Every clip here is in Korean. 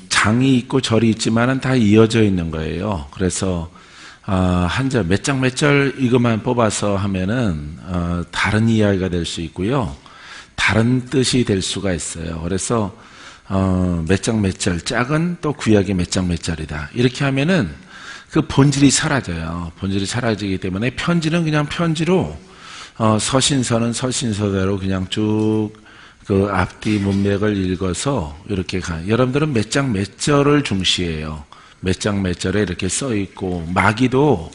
장이 있고 절이 있지만은 다 이어져 있는 거예요. 그래서 한 절, 몇 장 몇 절 이것만 뽑아서 하면은 다른 이야기가 될 수 있고요. 다른 뜻이 될 수가 있어요. 그래서 몇 장 몇 절, 짝은 또 구약의 몇 장 몇 절이다. 이렇게 하면은 그 본질이 사라져요. 본질이 사라지기 때문에 편지는 그냥 편지로, 서신서는 서신서대로 그냥 쭉 그 앞뒤 문맥을 읽어서 이렇게 여러분들은 몇 장 몇 절을 중시해요. 몇 장 몇 절에 이렇게 써 있고, 마귀도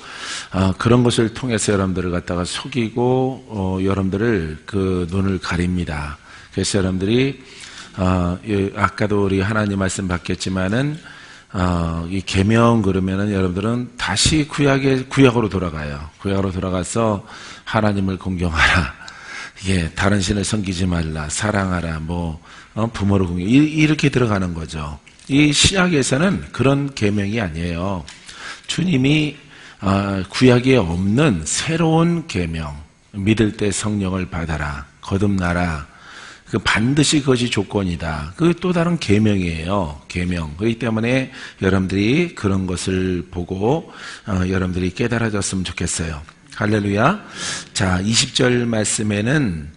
그런 것을 통해서 여러분들을 갖다가 속이고 여러분들을 그 눈을 가립니다. 그래서 여러분들이 아까도 우리 하나님 말씀 받겠지만은 이 계명 그러면은 여러분들은 다시 구약으로 돌아가요. 구약으로 돌아가서 하나님을 공경하라. 예, 다른 신을 섬기지 말라. 사랑하라. 부모를 공경. 이렇게 들어가는 거죠. 이 신약에서는 그런 계명이 아니에요. 주님이 구약에 없는 새로운 계명. 믿을 때 성령을 받아라. 거듭나라. 그 반드시 그것이 조건이다. 그 또 다른 계명이에요. 계명. 그렇기 때문에 여러분들이 그런 것을 보고 여러분들이 깨달아졌으면 좋겠어요. 할렐루야. 자, 20절 말씀에는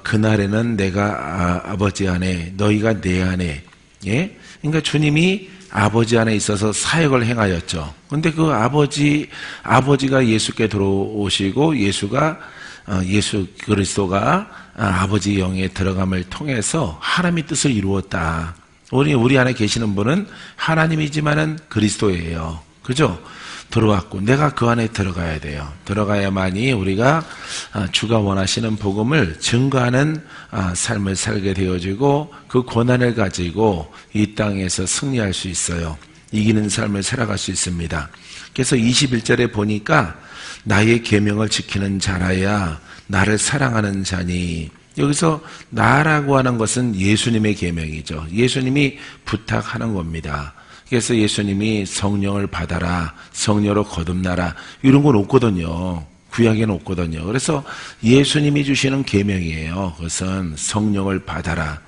그날에는 내가 아버지 안에, 너희가 내 안에. 예? 그러니까 주님이 아버지 안에 있어서 사역을 행하였죠. 근데 그 아버지가 예수께 들어오시고 예수 그리스도가 아버지 영에 들어감을 통해서 하나님의 뜻을 이루었다. 우리 안에 계시는 분은 하나님이지만은 그리스도예요. 그죠? 들어왔고 내가 그 안에 들어가야 돼요. 들어가야만이 우리가 주가 원하시는 복음을 증거하는 삶을 살게 되어지고 그 권한을 가지고 이 땅에서 승리할 수 있어요. 이기는 삶을 살아갈 수 있습니다. 그래서 21절에 보니까 나의 계명을 지키는 자라야 나를 사랑하는 자니, 여기서 나라고 하는 것은 예수님의 계명이죠. 예수님이 부탁하는 겁니다. 그래서 예수님이 성령을 받아라, 성령으로 거듭나라, 이런 건 없거든요. 구약에는 없거든요. 그래서 예수님이 주시는 계명이에요. 그것은 성령을 받아라.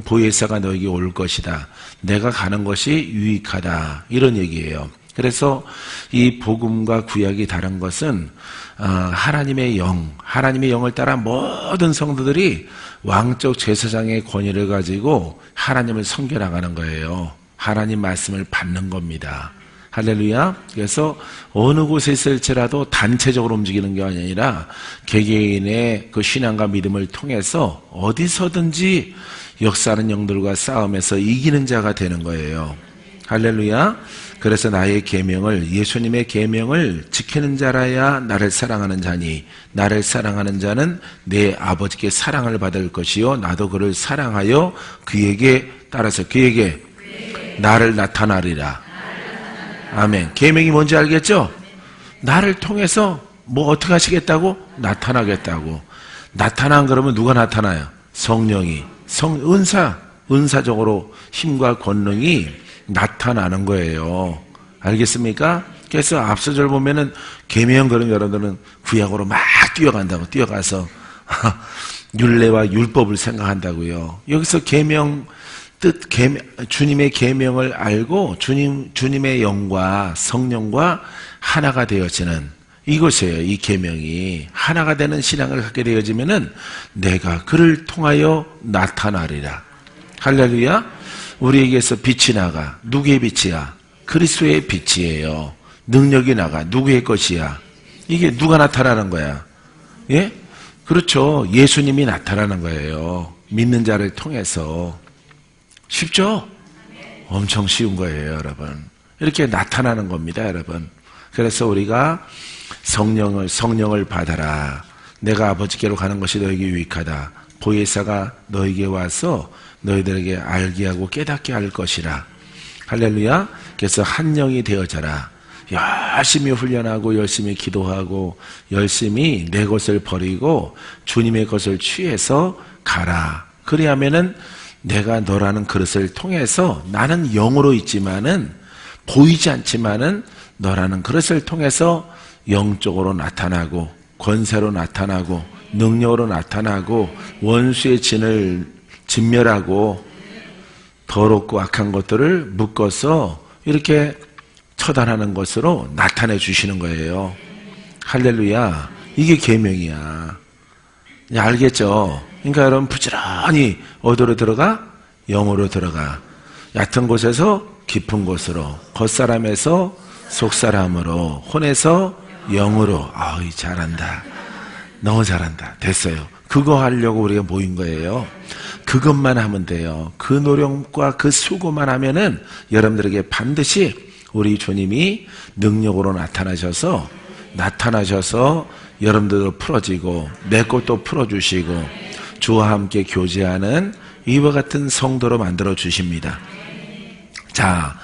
보혜사가 너에게 올 것이다. 내가 가는 것이 유익하다. 이런 얘기예요. 그래서 이 복음과 구약이 다른 것은 하나님의 영을 따라 모든 성도들이 왕적 제사장의 권위를 가지고 하나님을 섬겨나가는 거예요. 하나님 말씀을 받는 겁니다. 할렐루야. 그래서 어느 곳에 있을지라도 단체적으로 움직이는 게 아니라 개개인의 그 신앙과 믿음을 통해서 어디서든지 역사하는 영들과 싸움에서 이기는 자가 되는 거예요. 할렐루야. 그래서 나의 계명을, 예수님의 계명을 지키는 자라야 나를 사랑하는 자니, 나를 사랑하는 자는 내 아버지께 사랑을 받을 것이요 나도 그를 사랑하여 그에게 따라서 그에게 나를 나타나리라. 아멘. 계명이 뭔지 알겠죠? 나를 통해서 어떻게 하시겠다고? 나타나겠다고. 나타난 그러면 누가 나타나요? 성령이. 은사적으로 힘과 권능이 나타나는 거예요. 알겠습니까? 그래서 앞서 절 보면은 계명 그러면 여러분들은 구약으로 막 뛰어가서 율례와 율법을 생각한다고요. 여기서 계명 주님의 계명을 알고 주님의 영과 성령과 하나가 되어지는 이것이에요. 이 계명이 하나가 되는 신앙을 갖게 되어지면은 내가 그를 통하여 나타나리라. 할렐루야. 우리에게서 빛이 나가. 누구의 빛이야? 그리스도의 빛이에요. 능력이 나가. 누구의 것이야? 이게 누가 나타나는 거야? 예? 그렇죠. 예수님이 나타나는 거예요. 믿는 자를 통해서. 쉽죠? 엄청 쉬운 거예요, 여러분. 이렇게 나타나는 겁니다, 여러분. 그래서 우리가 성령을 받아라. 내가 아버지께로 가는 것이 너에게 유익하다. 보혜사가 너에게 와서 너희들에게 알게 하고 깨닫게 할 것이라. 할렐루야. 그래서 한 영이 되어져라. 열심히 훈련하고 열심히 기도하고 열심히 내 것을 버리고 주님의 것을 취해서 가라. 그래야면은 내가 너라는 그릇을 통해서 나는 영으로 있지만은 보이지 않지만은 너라는 그릇을 통해서 영적으로 나타나고 권세로 나타나고 능력으로 나타나고 원수의 진을 진멸하고 더럽고 악한 것들을 묶어서 이렇게 처단하는 것으로 나타내 주시는 거예요. 할렐루야. 이게 계명이야. 알겠죠? 그러니까 여러분 부지런히 어디로 들어가? 영으로 들어가. 얕은 곳에서 깊은 곳으로, 겉사람에서 속사람으로, 혼에서 영으로. 아우, 잘한다. 너무 잘한다. 됐어요. 그거 하려고 우리가 모인 거예요. 그것만 하면 돼요. 그 노력과 그 수고만 하면은 여러분들에게 반드시 우리 주님이 능력으로 나타나셔서 여러분들도 풀어지고 내 것도 풀어주시고 주와 함께 교제하는 이와 같은 성도로 만들어 주십니다. 자,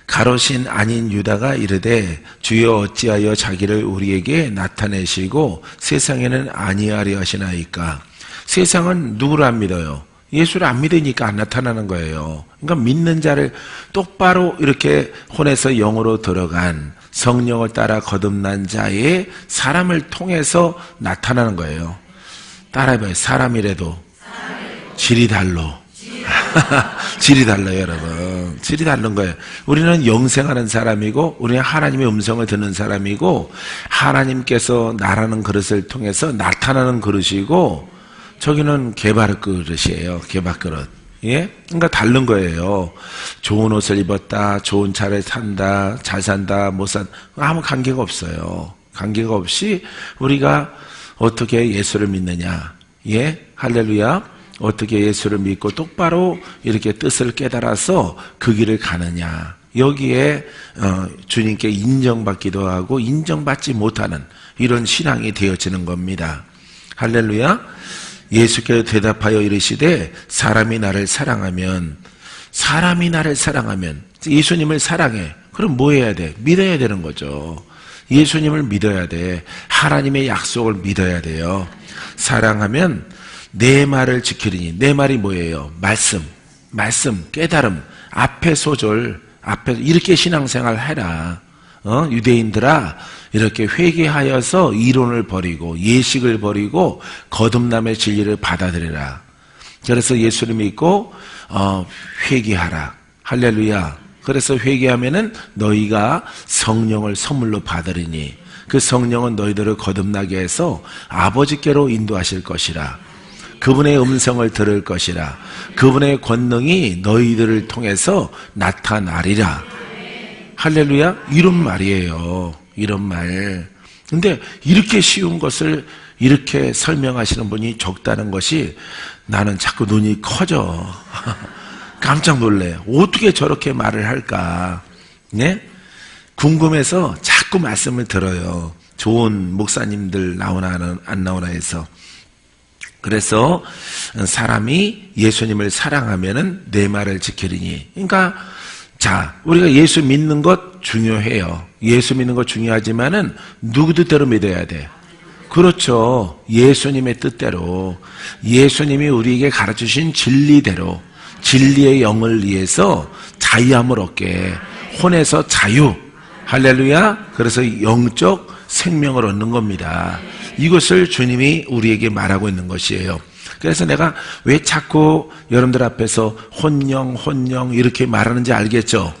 가로신 아닌 유다가 이르되 주여 어찌하여 자기를 우리에게 나타내시고 세상에는 아니하려 하시나이까. 세상은 누구를 안 믿어요? 예수를 안 믿으니까 안 나타나는 거예요. 그러니까 믿는 자를 똑바로 이렇게 혼에서 영으로 들어간 성령을 따라 거듭난 자의 사람을 통해서 나타나는 거예요. 따라해봐요. 사람이라도 질이 달라. 질이 달라요, 여러분. 질이 다른 거예요. 우리는 영생하는 사람이고 우리는 하나님의 음성을 듣는 사람이고 하나님께서 나라는 그릇을 통해서 나타나는 그릇이고 저기는 개밥 그릇이에요. 개밥 그릇. 예? 그러니까 다른 거예요. 좋은 옷을 입었다, 좋은 차를 탄다, 잘 산다, 못 산다, 아무 관계가 없어요. 관계가 없이 우리가 어떻게 예수를 믿느냐. 예? 할렐루야. 어떻게 예수를 믿고 똑바로 이렇게 뜻을 깨달아서 그 길을 가느냐. 여기에 주님께 인정받기도 하고 인정받지 못하는 이런 신앙이 되어지는 겁니다. 할렐루야. 예수께서 대답하여 이르시되 사람이 나를 사랑하면 예수님을 사랑해. 그럼 뭐 해야 돼? 믿어야 되는 거죠. 예수님을 믿어야 돼. 하나님의 약속을 믿어야 돼요. 사랑하면 내 말을 지키리니. 내 말이 뭐예요? 말씀, 깨달음. 앞에 소절, 앞에 이렇게 신앙생활 해라. 유대인들아, 이렇게 회개하여서 이론을 버리고 예식을 버리고 거듭남의 진리를 받아들이라. 그래서 예수를 믿고 회개하라. 할렐루야. 그래서 회개하면은 너희가 성령을 선물로 받으리니 그 성령은 너희들을 거듭나게 해서 아버지께로 인도하실 것이라. 그분의 음성을 들을 것이라. 그분의 권능이 너희들을 통해서 나타나리라. 할렐루야. 이런 말이에요. 이런 말. 근데 이렇게 쉬운 것을 이렇게 설명하시는 분이 적다는 것이 나는 자꾸 눈이 커져. 깜짝 놀래. 어떻게 저렇게 말을 할까? 네? 궁금해서 자꾸 말씀을 들어요. 좋은 목사님들 나오나 안 나오나 해서. 그래서 사람이 예수님을 사랑하면은 내 말을 지키리니. 그러니까 자, 우리가 예수 믿는 것 중요해요. 예수 믿는 것 중요하지만은 누구 뜻대로 믿어야 돼? 그렇죠. 예수님의 뜻대로. 예수님이 우리에게 가르치신 진리대로. 진리의 영을 위해서 자유함을 얻게. 혼에서 자유. 할렐루야. 그래서 영적 생명을 얻는 겁니다. 이것을 주님이 우리에게 말하고 있는 것이에요. 그래서 내가 왜 자꾸 여러분들 앞에서 혼영 이렇게 말하는지 알겠죠?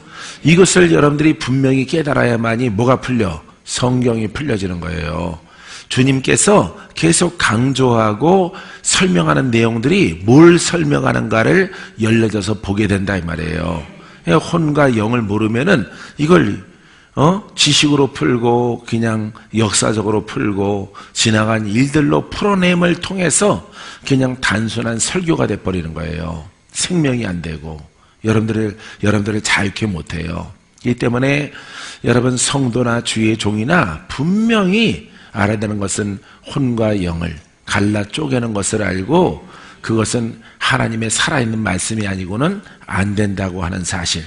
이것을 여러분들이 분명히 깨달아야만이 뭐가 풀려? 성경이 풀려지는 거예요. 주님께서 계속 강조하고 설명하는 내용들이 뭘 설명하는가를 열려져서 보게 된다 이 말이에요. 혼과 영을 모르면은 이걸 지식으로 풀고 그냥 역사적으로 풀고 지나간 일들로 풀어냄을 통해서 그냥 단순한 설교가 돼버리는 거예요. 생명이 안 되고 여러분들을 자유케 못해요. 이 때문에 여러분 성도나 주의 종이나 분명히 알아야 되는 것은 혼과 영을 갈라 쪼개는 것을 알고 그것은 하나님의 살아있는 말씀이 아니고는 안 된다고 하는 사실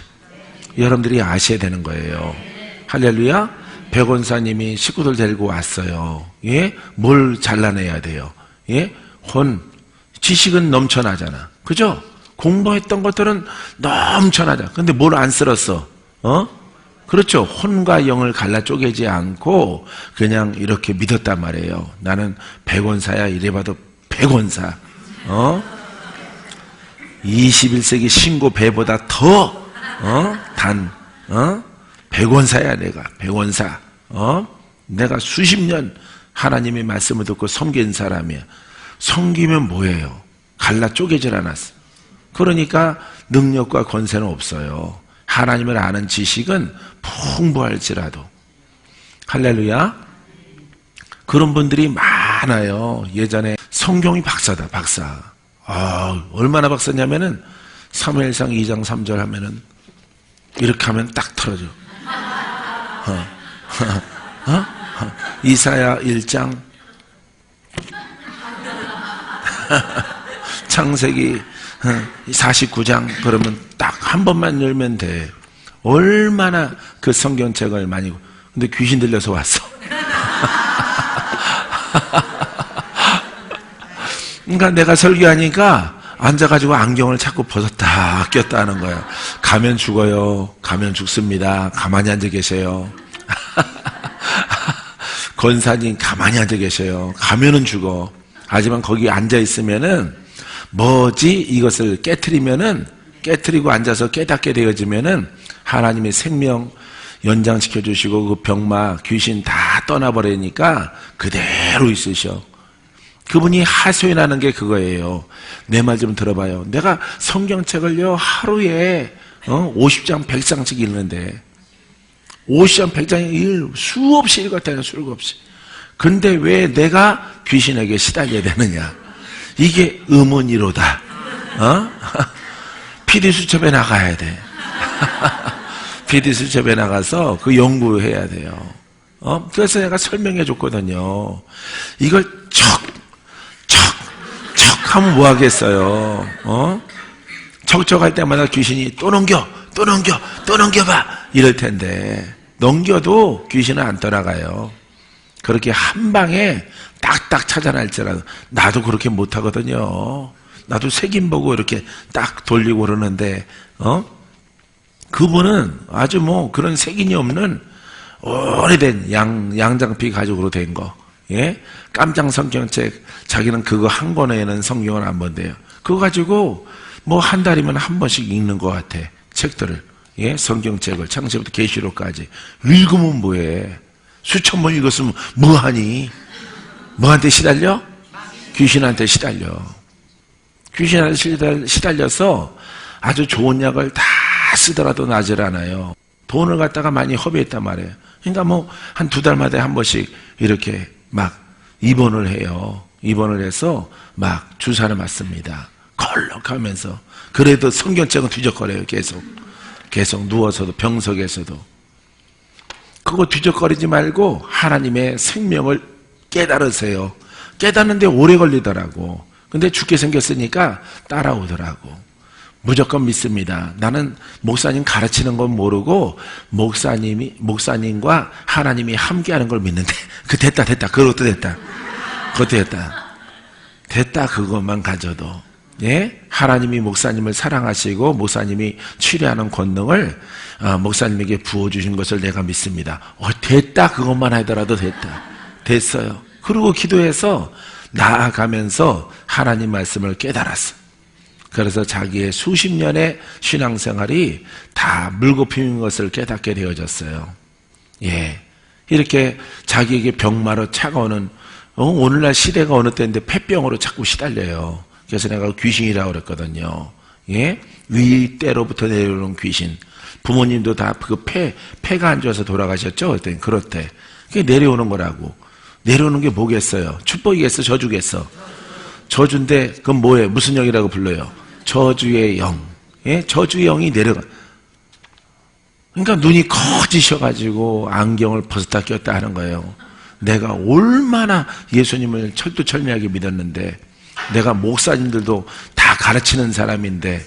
여러분들이 아셔야 되는 거예요. 할렐루야. 백원사님이 식구들 데리고 왔어요. 예? 뭘 잘라내야 돼요? 예? 지식은 넘쳐나잖아. 그죠? 공부했던 것들은 넘쳐나잖아. 근데 뭘 안 쓸었어? 그렇죠. 혼과 영을 갈라 쪼개지 않고 그냥 이렇게 믿었단 말이에요. 나는 백원사야. 이래봐도 백원사. 21세기 신고 배보다 더, 백원사야, 내가. 백원사. 내가 수십 년 하나님의 말씀을 듣고 섬긴 사람이야. 섬기면 뭐예요? 갈라 쪼개질 않았어. 그러니까 능력과 권세는 없어요. 하나님을 아는 지식은 풍부할지라도. 할렐루야. 그런 분들이 많아요. 예전에 성경이 박사다, 박사. 얼마나 박사냐면은 사무엘상 2장 3절 하면은 이렇게 하면 딱 틀어져. 이사야 1장 창세기 49장 그러면 딱 한 번만 열면 돼. 얼마나 그 성경책을 많이. 근데 귀신 들려서 왔어. 그러니까 내가 설교하니까 앉아가지고 안경을 자꾸 벗었다 꼈다 하는 거야. 가면 죽어요. 가면 죽습니다. 가만히 앉아 계세요. 권사님 가만히 앉아 계세요. 가면은 죽어. 하지만 거기 앉아 있으면은 뭐지 이것을 깨트리고 앉아서 깨닫게 되어지면은 하나님의 생명 연장시켜 주시고 그 병마 귀신 다 떠나버리니까 그대로 있으셔. 그분이 하소연하는 게 그거예요. 내 말 좀 들어봐요. 내가 성경책을요 하루에 50장 100장씩 읽는데 50장 100장 수없이 읽었다는 수없이. 근데 왜 내가 귀신에게 시달려야 되느냐? 이게 의문이로다. PD수첩에 나가야 돼. PD수첩에 나가서 그 연구해야 돼요. 그래서 내가 설명해 줬거든요. 이걸 척 하면 뭐 하겠어요? 척척할 때마다 귀신이 또 넘겨봐 이럴 텐데 넘겨도 귀신은 안 떠나가요. 그렇게 한 방에 딱딱 찾아낼지라도. 나도 그렇게 못하거든요. 나도 색임 보고 이렇게 딱 돌리고 그러는데 그분은 아주 뭐 그런 색인이 없는 오래된 양장피 가죽으로 된 거. 예? 깜장 성경책 자기는 그거 한 권에는 성경을 안 본대요. 그거 가지고 뭐 한 달이면 한 번씩 읽는 것 같아. 책들을. 예? 성경책을 창세부터 계시록까지 읽으면 뭐해? 수천 번 읽었으면 뭐하니? 뭐한테 시달려? 귀신한테 시달려. 귀신한테 시달려서 아주 좋은 약을 다 쓰더라도 나질 않아요. 돈을 갖다가 많이 허비했단 말이에요. 그러니까 뭐 한 2달마다 한 번씩 이렇게 막 입원을 해요. 입원을 해서 막 주사를 맞습니다. 컬럭하면서. 그래도 성경책은 뒤적거려요. 계속 누워서도 병석에서도. 그거 뒤적거리지 말고 하나님의 생명을 깨달으세요. 깨닫는데 오래 걸리더라고. 근데 죽게 생겼으니까 따라오더라고. 무조건 믿습니다. 나는 목사님 가르치는 건 모르고 목사님과 하나님이 함께하는 걸 믿는데 됐다. 그것도 됐다. 그것만 가져도. 예? 하나님이 목사님을 사랑하시고 목사님이 치료하는 권능을 목사님에게 부어주신 것을 내가 믿습니다. 됐다. 그것만 하더라도 됐어요. 그리고 기도해서 나아가면서 하나님 말씀을 깨달았어. 그래서 자기의 수십 년의 신앙생활이 다 물거품인 것을 깨닫게 되어졌어요. 예. 이렇게 자기에게 병마로 차가오는 오늘날 시대가 어느 때인데 폐병으로 자꾸 시달려요. 그래서 내가 귀신이라고 그랬거든요. 예? 위때로부터 내려오는 귀신. 부모님도 다 그 폐가 안 좋아서 돌아가셨죠? 그랬더니 그렇대. 그게 내려오는 거라고. 내려오는 게 뭐겠어요? 축복이겠어? 저주겠어? 저주인데 그건 뭐예요? 무슨 영이라고 불러요? 저주의 영. 예? 저주의 영이 내려가. 그러니까 눈이 커지셔가지고 안경을 벗었다 꼈다 하는 거예요. 내가 얼마나 예수님을 철두철미하게 믿었는데, 내가 목사님들도 다 가르치는 사람인데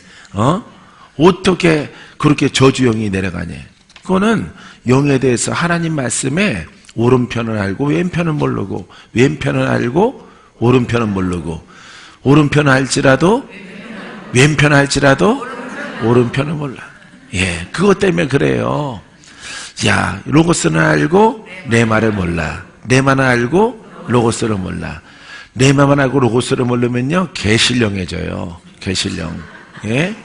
어떻게 그렇게 저주영이 내려가냐. 그거는 영에 대해서 하나님 말씀에 오른편을 알고 왼편은 모르고, 왼편은 알고 오른편은 모르고, 오른편은 알지라도 왼편은 알지라도 오른편은 몰라. 예, 그것 때문에 그래요. 야, 로고스는 알고 내 말을 몰라. 내 말은 알고 로고스를 몰라. 내 말만 알고 로고스를 모르면요, 개신령해져요. 개신령. 예?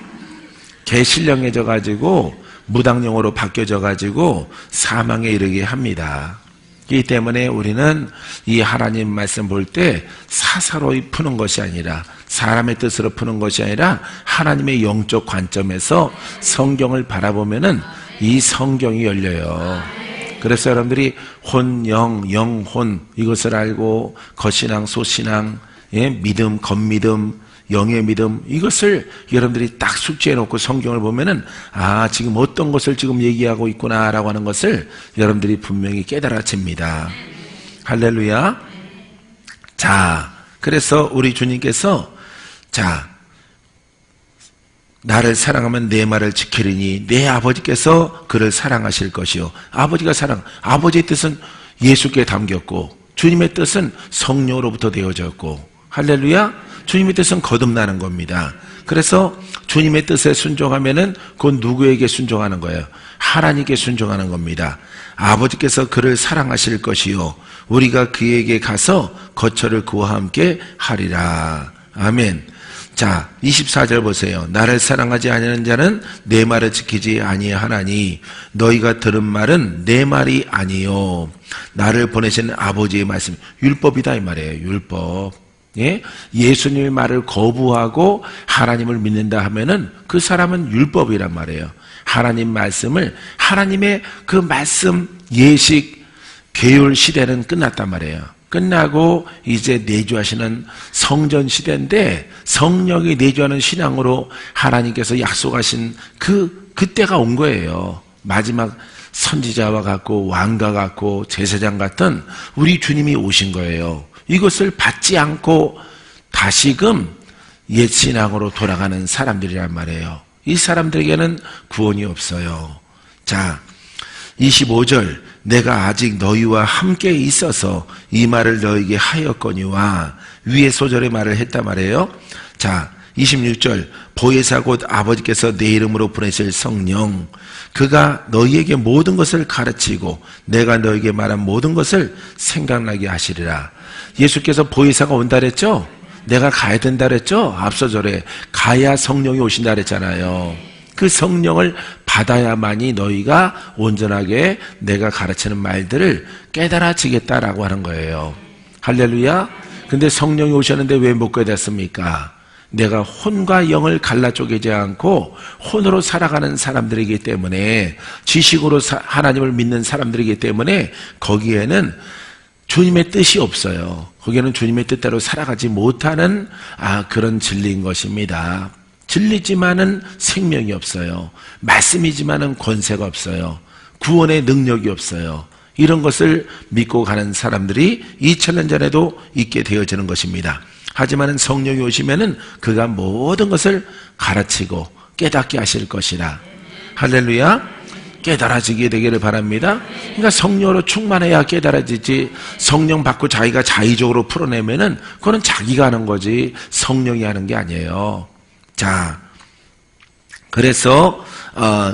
개신령해져 가지고 무당용어로 바뀌어져 가지고 사망에 이르게 합니다. 이 때문에 우리는 이 하나님 말씀 볼 때 사사로이 푸는 것이 아니라, 사람의 뜻으로 푸는 것이 아니라 하나님의 영적 관점에서 성경을 바라보면은 이 성경이 열려요. 그래서 여러분들이 혼, 영, 영혼 이것을 알고 거신앙, 소신앙, 예? 믿음, 겉믿음, 영의 믿음 이것을 여러분들이 딱 숙지해 놓고 성경을 보면은 아, 지금 어떤 것을 지금 얘기하고 있구나라고 하는 것을 여러분들이 분명히 깨달아집니다. 할렐루야. 자, 그래서 우리 주님께서 자, 나를 사랑하면 내 말을 지키리니 내 아버지께서 그를 사랑하실 것이요. 아버지가 아버지의 뜻은 예수께 담겼고 주님의 뜻은 성령으로부터 되어졌고, 할렐루야. 주님의 뜻은 거듭나는 겁니다. 그래서 주님의 뜻에 순종하면은 그건 누구에게 순종하는 거예요? 하나님께 순종하는 겁니다. 아버지께서 그를 사랑하실 것이요 우리가 그에게 가서 거처를 그와 함께 하리라. 아멘. 자, 24절 보세요. 나를 사랑하지 아니하는 자는 내 말을 지키지 아니하나니 너희가 들은 말은 내 말이 아니요 나를 보내신 아버지의 말씀, 율법이다 이 말이에요. 율법. 예? 예수님의 말을 거부하고 하나님을 믿는다 하면은 그 사람은 율법이란 말이에요. 하나님 말씀을, 하나님의 그 말씀, 예식, 계율 시대는 끝났단 말이에요. 끝나고 이제 내주하시는 성전 시대인데 성령이 내주하는 신앙으로 하나님께서 약속하신 그때가 온 거예요. 마지막 선지자와 같고 왕과 같고 제사장 같은 우리 주님이 오신 거예요. 이것을 받지 않고 다시금 옛 신앙으로 돌아가는 사람들이란 말이에요. 이 사람들에게는 구원이 없어요. 자, 25절 내가 아직 너희와 함께 있어서 이 말을 너희에게 하였거니와 위의 소절의 말을 했단 말이에요. 자, 26절 보혜사 곧 아버지께서 내 이름으로 보내실 성령 그가 너희에게 모든 것을 가르치고 내가 너희에게 말한 모든 것을 생각나게 하시리라. 예수께서 보혜사가 온다 그랬죠? 내가 가야 된다 그랬죠? 앞서 절에 가야 성령이 오신다 그랬잖아요. 그 성령을 받아야만이 너희가 온전하게 내가 가르치는 말들을 깨달아지겠다라고 하는 거예요. 할렐루야. 근데 성령이 오셨는데 왜 못 깨닫습니까? 내가 혼과 영을 갈라 쪼개지 않고 혼으로 살아가는 사람들이기 때문에, 지식으로 하나님을 믿는 사람들이기 때문에 거기에는 주님의 뜻이 없어요. 거기에는 주님의 뜻대로 살아가지 못하는 그런 진리인 것입니다. 진리지만은 생명이 없어요. 말씀이지만은 권세가 없어요. 구원의 능력이 없어요. 이런 것을 믿고 가는 사람들이 2000년 전에도 있게 되어지는 것입니다. 하지만 성령이 오시면은 그가 모든 것을 가르치고 깨닫게 하실 것이라. 할렐루야. 깨달아지게 되기를 바랍니다. 그러니까 성령으로 충만해야 깨달아지지, 성령 받고 자기가 자의적으로 풀어내면은 그거는 자기가 하는 거지 성령이 하는 게 아니에요. 자, 그래서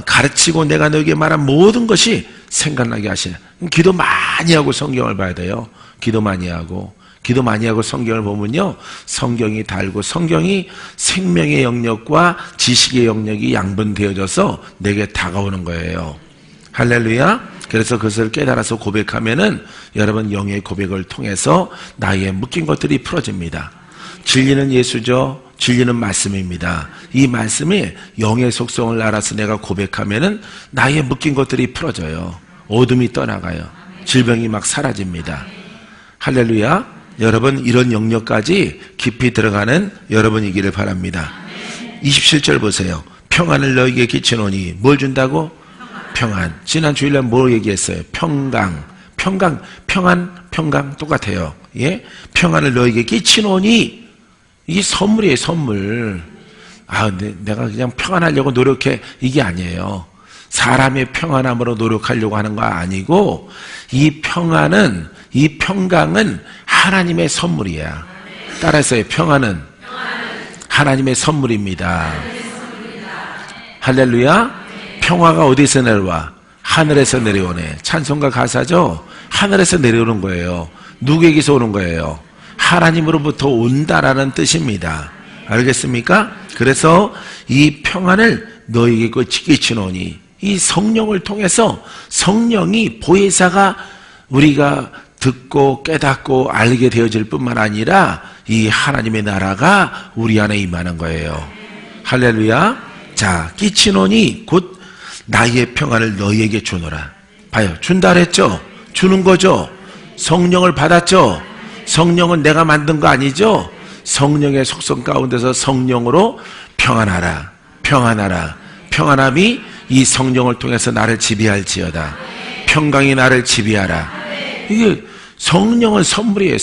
가르치고 내가 너에게 말한 모든 것이 생각나게 하시네. 기도 많이 하고 성경을 봐야 돼요. 기도 많이 하고 성경을 보면요, 성경이 달고 성경이 생명의 영역과 지식의 영역이 양분되어져서 내게 다가오는 거예요. 할렐루야. 그래서 그것을 깨달아서 고백하면은 여러분 영의 고백을 통해서 나의 묶인 것들이 풀어집니다. 진리는 예수죠. 진리는 말씀입니다. 이 말씀이 영의 속성을 알아서 내가 고백하면은 나의 묶인 것들이 풀어져요. 어둠이 떠나가요. 질병이 막 사라집니다. 할렐루야. 여러분 이런 영역까지 깊이 들어가는 여러분이기를 바랍니다. 27절 보세요. 평안을 너에게 끼치노니 뭘 준다고? 평안. 지난 주일날 뭐 얘기했어요? 평강. 평강 똑같아요. 예? 평안을 너에게 끼치노니 이게 선물이에요. 선물. 내가 그냥 평안하려고 노력해 이게 아니에요. 사람의 평안함으로 노력하려고 하는 거 아니고 이 평안은, 이 평강은 하나님의 선물이야. 따라서요. 평안은 하나님의 선물입니다. 할렐루야. 평화가 어디서 내려와? 하늘에서 내려오네. 찬송가 가사죠. 하늘에서 내려오는 거예요. 누구에게서 오는 거예요? 하나님으로부터 온다라는 뜻입니다. 알겠습니까? 그래서 이 평안을 너에게 끼치노니, 이 성령을 통해서 성령이 보혜사가 우리가 듣고 깨닫고 알게 되어질 뿐만 아니라 이 하나님의 나라가 우리 안에 임하는 거예요. 할렐루야. 자, 끼치노니 곧 나의 평안을 너희에게 주노라. 봐요, 준다 그랬죠? 주는 거죠. 성령을 받았죠. 성령은 내가 만든 거 아니죠. 성령의 속성 가운데서 성령으로 평안하라, 평안하라. 평안함이 이 성령을 통해서 나를 지배할지어다. 평강이 나를 지배하라. 이게 성령은 선물이에요.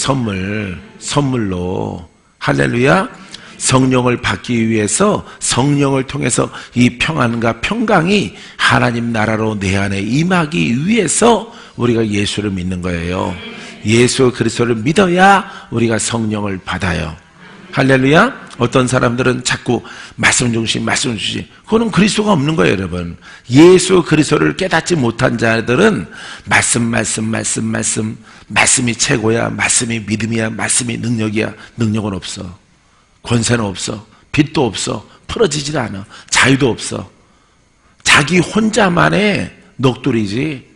선물로. 할렐루야. 성령을 받기 위해서 성령을 통해서 이 평안과 평강이 하나님 나라로 내 안에 임하기 위해서 우리가 예수를 믿는 거예요. 예수 그리스도를 믿어야 우리가 성령을 받아요. 할렐루야. 어떤 사람들은 자꾸 말씀 중심 그거는 그리스도가 없는 거예요. 여러분, 예수 그리스도를 깨닫지 못한 자들은 말씀이 최고야, 말씀이 믿음이야, 말씀이 능력이야. 능력은 없어, 권세는 없어, 빛도 없어, 풀어지질 않아, 자유도 없어. 자기 혼자만의 녹돌이지,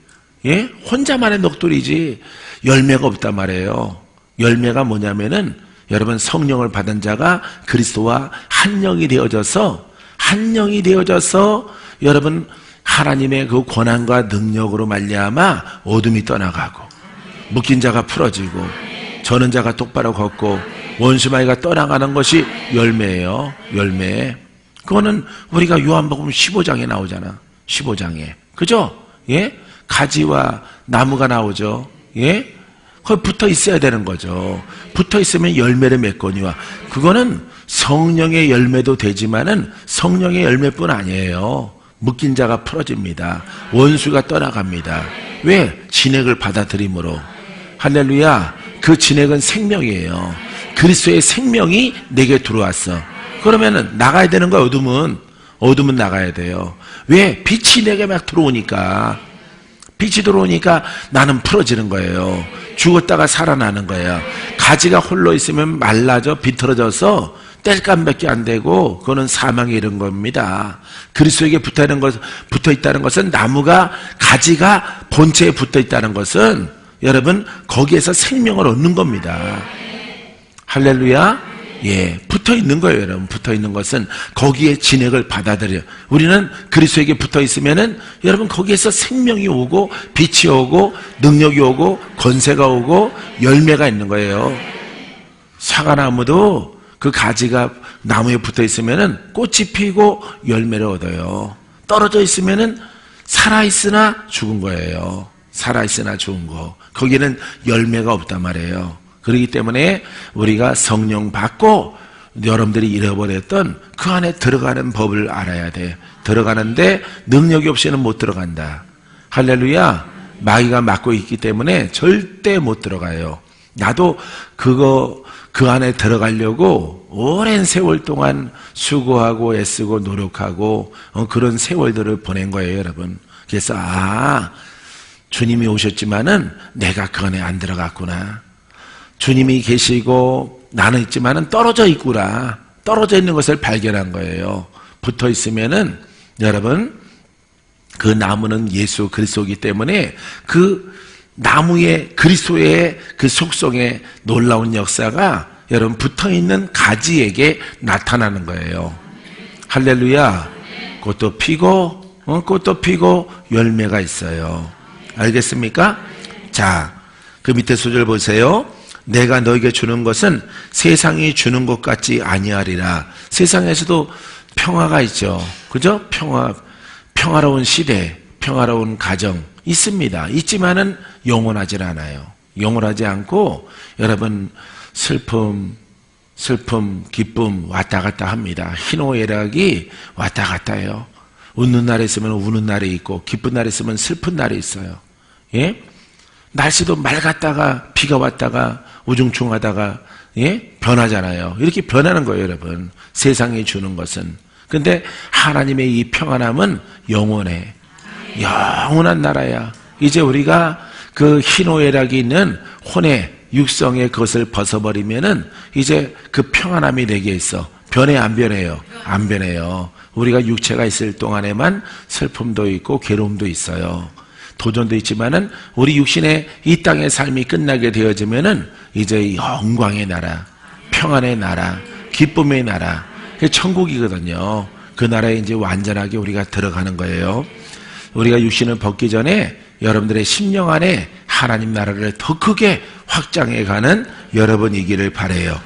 예? 혼자만의 녹돌이지 열매가 없단 말이에요. 열매가 뭐냐면은 여러분, 성령을 받은 자가 그리스도와 한 영이 되어져서 여러분 하나님의 그 권한과 능력으로 말미암아 어둠이 떠나가고 묶인 자가 풀어지고 저는 자가 똑바로 걷고 원수마귀가 떠나가는 것이 열매예요. 열매. 그거는 우리가 요한복음 15장에 나오잖아. 15장에. 그죠? 예? 가지와 나무가 나오죠. 예? 거기 붙어 있어야 되는 거죠. 붙어 있으면 열매를 맺거니와. 그거는 성령의 열매도 되지만은 성령의 열매뿐 아니에요. 묶인 자가 풀어집니다. 원수가 떠나갑니다. 왜? 진액을 받아들임으로. 할렐루야. 그 진액은 생명이에요. 그리스도의 생명이 내게 들어왔어. 그러면은 나가야 되는 거야. 어둠은 나가야 돼요. 왜? 빛이 내게 막 들어오니까. 빛이 들어오니까 나는 풀어지는 거예요. 죽었다가 살아나는 거예요. 가지가 홀로 있으면 말라져 비틀어져서 뗄감밖에 안 되고 그거는 사망에 이른 겁니다. 그리스도에게 붙어 있다는 것은 나무가 가지가 본체에 붙어 있다는 것은 여러분 거기에서 생명을 얻는 겁니다. 할렐루야. 예, 붙어 있는 거예요, 여러분. 붙어 있는 것은 거기에 진액을 받아들여요. 우리는 그리스도에게 붙어 있으면은 여러분 거기에서 생명이 오고 빛이 오고 능력이 오고 권세가 오고 열매가 있는 거예요. 사과나무도 그 가지가 나무에 붙어 있으면은 꽃이 피고 열매를 얻어요. 떨어져 있으면은 살아있으나 죽은 거예요. 살아있으나 죽은 거. 거기는 열매가 없단 말이에요. 그렇기 때문에 우리가 성령 받고 여러분들이 잃어버렸던 그 안에 들어가는 법을 알아야 돼. 들어가는데 능력이 없이는 못 들어간다. 할렐루야. 마귀가 막고 있기 때문에 절대 못 들어가요. 나도 그 안에 들어가려고 오랜 세월 동안 수고하고 애쓰고 노력하고 그런 세월들을 보낸 거예요, 여러분. 그래서 주님이 오셨지만은 내가 그 안에 안 들어갔구나. 주님이 계시고 나는 있지만은 떨어져 있구나. 떨어져 있는 것을 발견한 거예요. 붙어 있으면은 여러분 그 나무는 예수 그리스도이기 때문에 그 나무의 그리스도의 그 속성의 놀라운 역사가 여러분 붙어 있는 가지에게 나타나는 거예요. 할렐루야. 꽃도 피고 열매가 있어요. 알겠습니까? 자, 그 밑에 소절 보세요. 내가 너에게 주는 것은 세상이 주는 것 같지 아니하리라. 세상에서도 평화가 있죠. 그죠? 평화로운 시대, 평화로운 가정 있습니다. 있지만은 영원하지 않아요. 영원하지 않고 여러분 슬픔, 기쁨 왔다 갔다 합니다. 희노애락이 왔다 갔다 해요. 웃는 날에 있으면 우는 날이 있고 기쁜 날에 있으면 슬픈 날이 있어요. 예? 날씨도 맑았다가 비가 왔다가 우중충하다가 예? 변하잖아요. 이렇게 변하는 거예요, 여러분. 세상이 주는 것은. 근데 하나님의 이 평안함은 영원해. 영원한 나라야. 이제 우리가 그 희노애락이 있는 혼의 육성의 것을 벗어버리면은 이제 그 평안함이 내게 있어. 변해 안 변해요? 안 변해요. 우리가 육체가 있을 동안에만 슬픔도 있고 괴로움도 있어요. 도전도 있지만은 우리 육신의 이 땅의 삶이 끝나게 되어지면은 이제 영광의 나라, 평안의 나라, 기쁨의 나라, 그게 천국이거든요. 그 나라에 이제 완전하게 우리가 들어가는 거예요. 우리가 육신을 벗기 전에 여러분들의 심령 안에 하나님 나라를 더 크게 확장해가는 여러분이기를 바라요.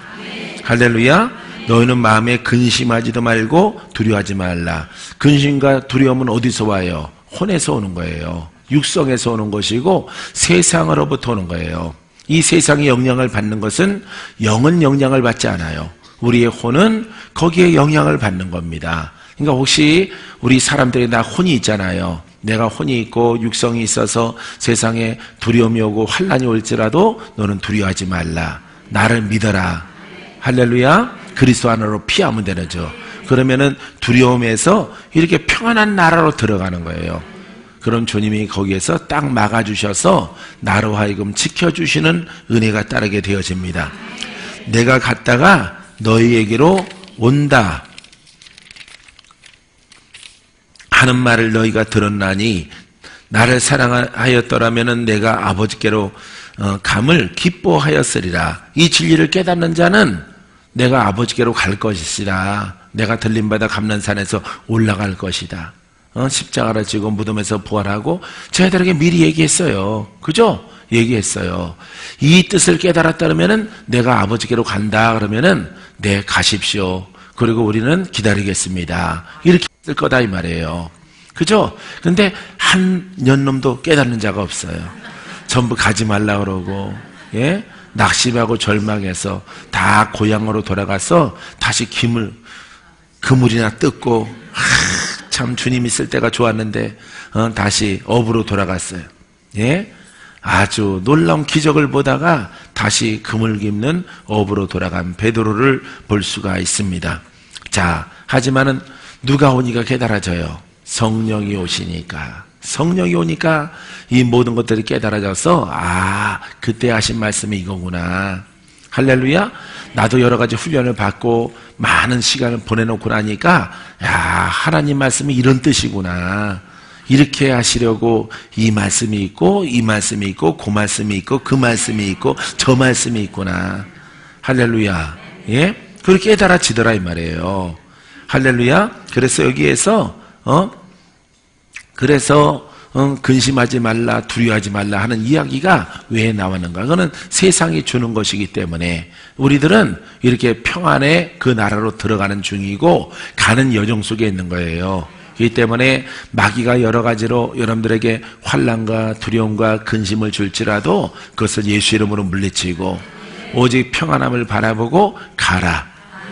할렐루야. 너희는 마음에 근심하지도 말고 두려워하지 말라. 근심과 두려움은 어디서 와요? 혼에서 오는 거예요. 육성에서 오는 것이고 세상으로부터 오는 거예요. 이 세상의 영향을 받는 것은 영은 영향을 받지 않아요. 우리의 혼은 거기에 영향을 받는 겁니다. 그러니까 혹시 우리 사람들이 다 혼이 있잖아요. 내가 혼이 있고 육성이 있어서 세상에 두려움이 오고 환난이 올지라도 너는 두려워하지 말라. 나를 믿어라. 할렐루야. 그리스도 안으로 피하면 되죠. 그러면은 두려움에서 이렇게 평안한 나라로 들어가는 거예요. 그럼 주님이 거기에서 딱 막아주셔서 나로 하여금 지켜주시는 은혜가 따르게 되어집니다. 내가 갔다가 너희에게로 온다 하는 말을 너희가 들었나니 나를 사랑하였더라면 내가 아버지께로 감을 기뻐하였으리라. 이 진리를 깨닫는 자는 내가 아버지께로 갈 것이라. 내가 들림받아 감난산에서 올라갈 것이다. 십자가를 지고 무덤에서 부활하고 저희들에게 미리 얘기했어요. 그죠? 얘기했어요. 이 뜻을 깨달았다면은 내가 아버지께로 간다 그러면은 네 가십시오. 그리고 우리는 기다리겠습니다. 이렇게 쓸 거다 이 말이에요. 그죠? 근데 한 년놈도 깨닫는 자가 없어요. 전부 가지 말라 그러고, 예? 낙심하고 절망해서 다 고향으로 돌아가서 다시 그물이나 뜯고, 참 주님 있을 때가 좋았는데, 다시 업으로 돌아갔어요. 예? 아주 놀라운 기적을 보다가 다시 그물 깁는 업으로 돌아간 베드로를 볼 수가 있습니다. 자, 하지만은 누가 오니까 깨달아져요? 성령이 오시니까. 성령이 오니까 이 모든 것들이 깨달아져서 그때 하신 말씀이 이거구나. 할렐루야. 나도 여러 가지 훈련을 받고 많은 시간을 보내놓고 나니까 하나님 말씀이 이런 뜻이구나. 이렇게 하시려고 이 말씀이 있고 이 말씀이 있고 그 말씀이 있고 그 말씀이 있고 저 말씀이 있구나. 할렐루야. 예? 그렇게 깨달아지더라 이 말이에요. 할렐루야. 그래서 여기에서 근심하지 말라 두려워하지 말라 하는 이야기가 왜 나왔는가? 그거는 세상이 주는 것이기 때문에 우리들은 이렇게 평안의 그 나라로 들어가는 중이고 가는 여정 속에 있는 거예요. 그렇기 때문에 마귀가 여러 가지로 여러분들에게 환난과 두려움과 근심을 줄지라도 그것을 예수 이름으로 물리치고 오직 평안함을 바라보고 가라.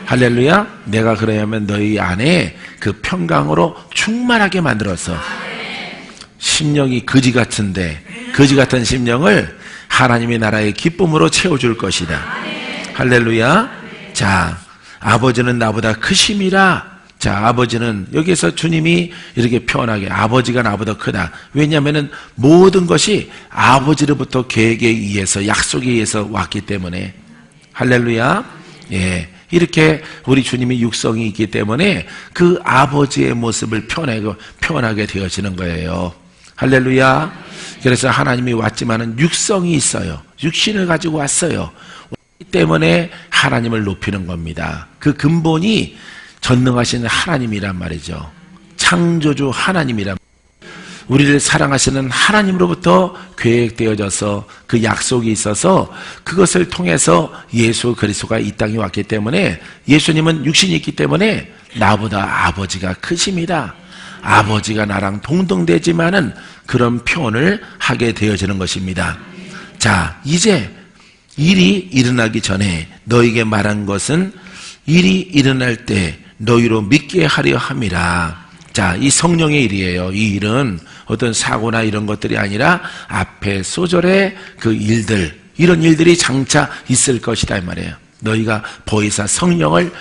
할렐루야. 내가 그러면 너희 안에 그 평강으로 충만하게 만들어서 심령이 거지 같은데 거지 같은 심령을 하나님의 나라의 기쁨으로 채워줄 것이다. 할렐루야. 자, 아버지는 나보다 크심이라. 자, 아버지는 여기에서 주님이 이렇게 표현하게 아버지가 나보다 크다. 왜냐하면 모든 것이 아버지로부터 계획에 의해서 약속에 의해서 왔기 때문에. 할렐루야. 예. 이렇게 우리 주님이 육성이 있기 때문에 그 아버지의 모습을 표현하게 되어지는 거예요. 할렐루야. 그래서 하나님이 왔지만은 육성이 있어요. 육신을 가지고 왔어요. 왔기 때문에 하나님을 높이는 겁니다. 그 근본이 전능하신 하나님이란 말이죠. 창조주 하나님이란 우리를 사랑하시는 하나님으로부터 계획되어져서 그 약속이 있어서 그것을 통해서 예수 그리스도가 이 땅에 왔기 때문에 예수님은 육신이 있기 때문에 나보다 아버지가 크십니다. 아버지가 나랑 동등되지만은 그런 표현을 하게 되어지는 것입니다. 자, 이제 일이 일어나기 전에 너에게 말한 것은 일이 일어날 때 너희로 믿게 하려 함이라. 자, 이 성령의 일이에요. 이 일은 어떤 사고나 이런 것들이 아니라 앞에 소절의 그 일들, 이런 일들이 장차 있을 것이다 이 말이에요. 너희가 보혜사 성령을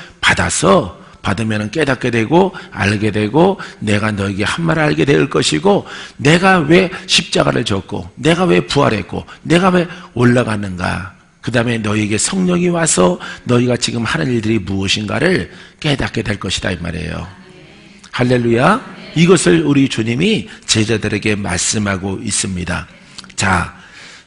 받으면 깨닫게 되고 알게 되고 내가 너에게 한 말을 알게 될 것이고 내가 왜 십자가를 졌고 내가 왜 부활했고 내가 왜 올라갔는가. 그 다음에 너희에게 성령이 와서 너희가 지금 하는 일들이 무엇인가를 깨닫게 될 것이다 이 말이에요. 할렐루야. 이것을 우리 주님이 제자들에게 말씀하고 있습니다. 자,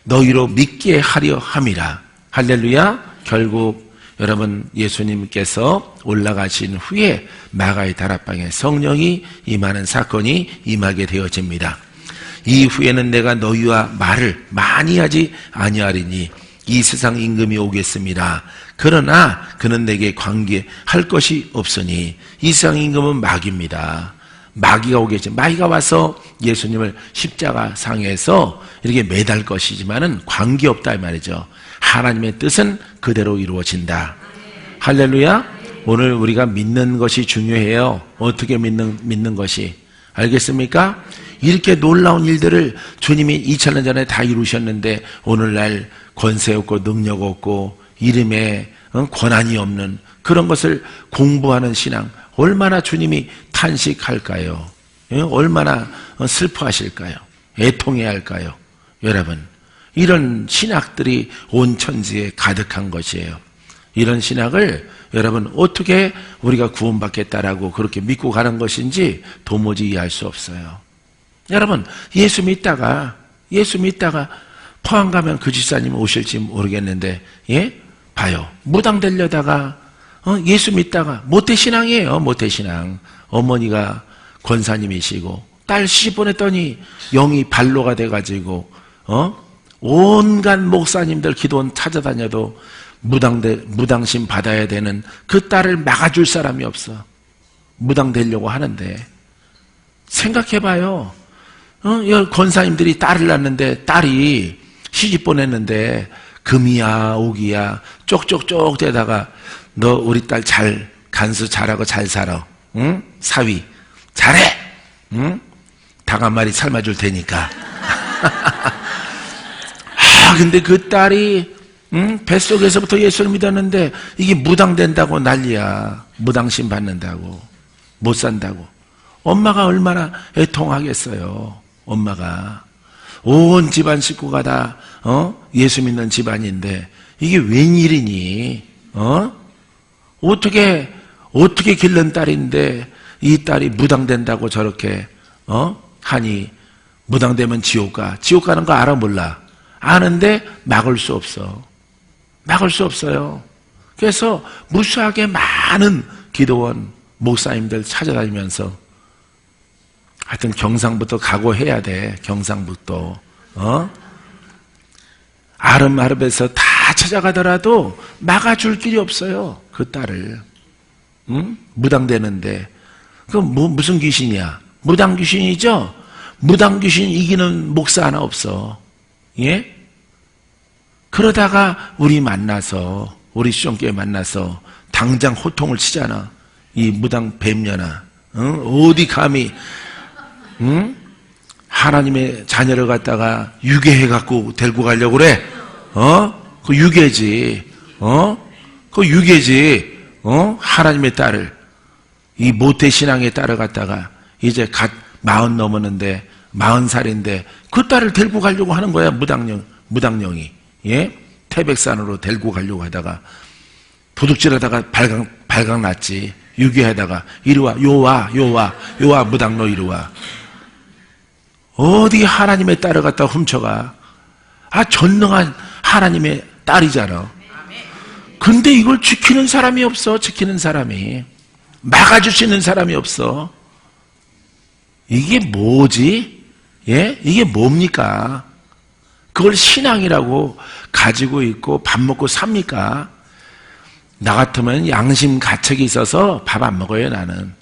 너희로 믿게 하려 함이라. 할렐루야. 결국 여러분 예수님께서 올라가신 후에 마가의 다락방에 성령이 임하는 사건이 임하게 되어집니다. 이후에는 내가 너희와 말을 많이 하지 아니하리니 이 세상 임금이 오겠습니다. 그러나 그는 내게 관계할 것이 없으니 이 세상 임금은 마귀입니다. 마귀가 오겠지. 마귀가 와서 예수님을 십자가상에서 이렇게 매달 것이지만은 관계없다 이 말이죠. 하나님의 뜻은 그대로 이루어진다. 할렐루야. 오늘 우리가 믿는 것이 중요해요. 어떻게 믿는 것이. 알겠습니까? 이렇게 놀라운 일들을 주님이 2000년 전에 다 이루셨는데 오늘날 권세 없고 능력 없고 이름에 권한이 없는 그런 것을 공부하는 신앙 얼마나 주님이 탄식할까요? 얼마나 슬퍼하실까요? 애통해야 할까요? 여러분, 이런 신학들이 온 천지에 가득한 것이에요. 이런 신학을 여러분 어떻게 우리가 구원받겠다라고 그렇게 믿고 가는 것인지 도무지 이해할 수 없어요. 여러분, 예수 믿다가 포항 가면 그 집사님 오실지 모르겠는데, 예? 봐요. 무당 되려다가, 예수 믿다가, 모태신앙이에요, 모태신앙. 어머니가 권사님이시고, 딸 시집 보냈더니 영이 발로가 돼가지고, 온갖 목사님들 기도원 찾아다녀도 무당심 받아야 되는 그 딸을 막아줄 사람이 없어. 무당 되려고 하는데. 생각해봐요. 권사님들이 딸을 낳는데 딸이 시집 보냈는데 금이야 옥이야 쪽쪽쪽 대다가 너 우리 딸 잘 간수 잘하고 잘 살아. 응? 사위 잘해. 응? 닭 한 마리 삶아줄 테니까. 근데 그 딸이 뱃속에서부터 예수를 믿었는데 이게 무당된다고 난리야. 무당심 받는다고 못 산다고. 엄마가 얼마나 애통하겠어요. 엄마가 온 집안 식구가 다 예수 믿는 집안인데 이게 웬일이니? 어떻게 길른 딸인데 이 딸이 무당된다고 저렇게 하니 무당되면 지옥 가는 거 알아 몰라? 아는데 막을 수 없어. 막을 수 없어요. 그래서 무수하게 많은 기도원 목사님들 찾아다니면서 하여튼 경상부터 각오해야 돼. 경상북도. 아름아름에서 다 찾아가더라도 막아줄 길이 없어요. 그 딸을. 무당되는데. 그럼 무슨 귀신이야? 무당 귀신이죠? 무당 귀신 이기는 목사 하나 없어. 예? 그러다가 우리 시종교회 만나서 당장 호통을 치잖아. 이 무당 뱀녀나. 어디 감히 하나님의 자녀를 갖다가 유괴해갖고 데리고 가려고 그래? 그 유괴지. 그 유괴지. 하나님의 딸을, 이 모태신앙의 딸을 갖다가 이제 갓 40 넘었는데, 40살인데, 그 딸을 데리고 가려고 하는 거야, 무당령이. 예? 태백산으로 데리고 가려고 하다가, 도둑질하다가 발각 났지. 유괴하다가, 이리 와, 요와, 무당너 이리 와. 어디 하나님의 딸을 갖다 훔쳐가. 전능한 하나님의 딸이잖아. 근데 이걸 지키는 사람이 없어. 지키는 사람이. 막아주시는 사람이 없어. 이게 뭐지? 예? 이게 뭡니까? 그걸 신앙이라고 가지고 있고 밥 먹고 삽니까? 나 같으면 양심 가책이 있어서 밥 안 먹어요. 나는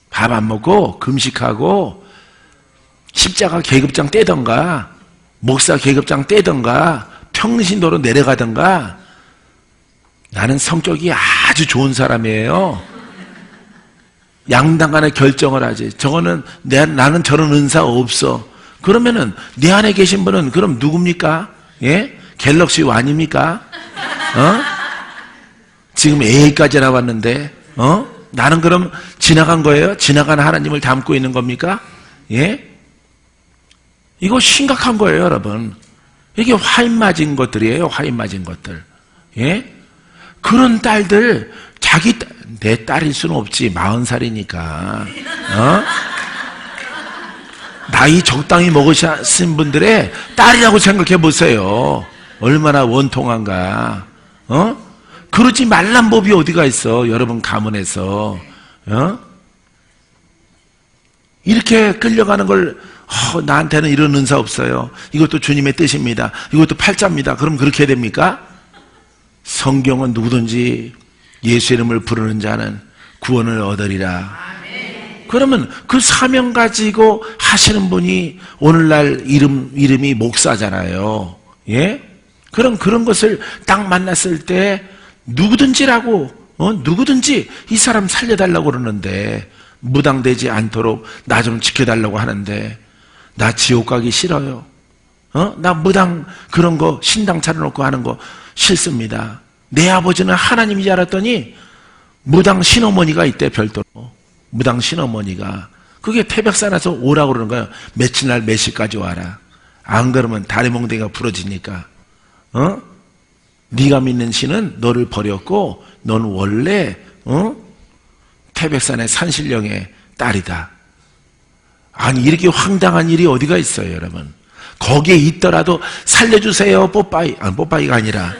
밥 안 먹고 금식하고 십자가 계급장 떼던가 목사 계급장 떼던가 평신도로 내려가던가. 나는 성격이 아주 좋은 사람이에요. 양당 간에 결정을 하지. 나는 저런 은사 없어. 그러면은 내 안에 계신 분은 그럼 누굽니까? 예? 갤럭시 완입니까? 지금 A까지 나왔는데 나는 그럼 지나간 거예요? 지나간 하나님을 담고 있는 겁니까? 예? 이거 심각한 거예요, 여러분. 이게 화인 맞은 것들이에요, 화인 맞은 것들. 예? 그런 딸들, 내 딸일 수는 없지. 40살이니까. 나이 적당히 먹으신 분들의 딸이라고 생각해 보세요. 얼마나 원통한가. 그러지 말란 법이 어디가 있어. 여러분 가문에서. 이렇게 끌려가는 걸 나한테는 이런 은사 없어요. 이것도 주님의 뜻입니다. 이것도 팔자입니다. 그럼 그렇게 됩니까? 성경은 누구든지 예수 이름을 부르는 자는 구원을 얻으리라. 그러면 그 사명 가지고 하시는 분이 오늘날 이름이 목사잖아요. 예? 그럼 그런 것을 딱 만났을 때 누구든지라고, 누구든지 이 사람 살려달라고 그러는데, 무당되지 않도록 나 좀 지켜달라고 하는데, 나 지옥 가기 싫어요. 나 무당 그런 거 신당 차려놓고 하는 거 싫습니다. 내 아버지는 하나님인 줄 알았더니 무당 신어머니가 있대. 별도로 무당 신어머니가. 그게 태백산에서 오라고 그러는 거예요. 며칠 날 몇 시까지 와라. 안 그러면 다리 몽둥이가 부러지니까. 네가 믿는 신은 너를 버렸고 넌 원래 태백산의 산신령의 딸이다. 아니 이렇게 황당한 일이 어디가 있어요, 여러분. 거기에 있더라도 살려주세요, 뽀빠이. 뽀빠이가 아니라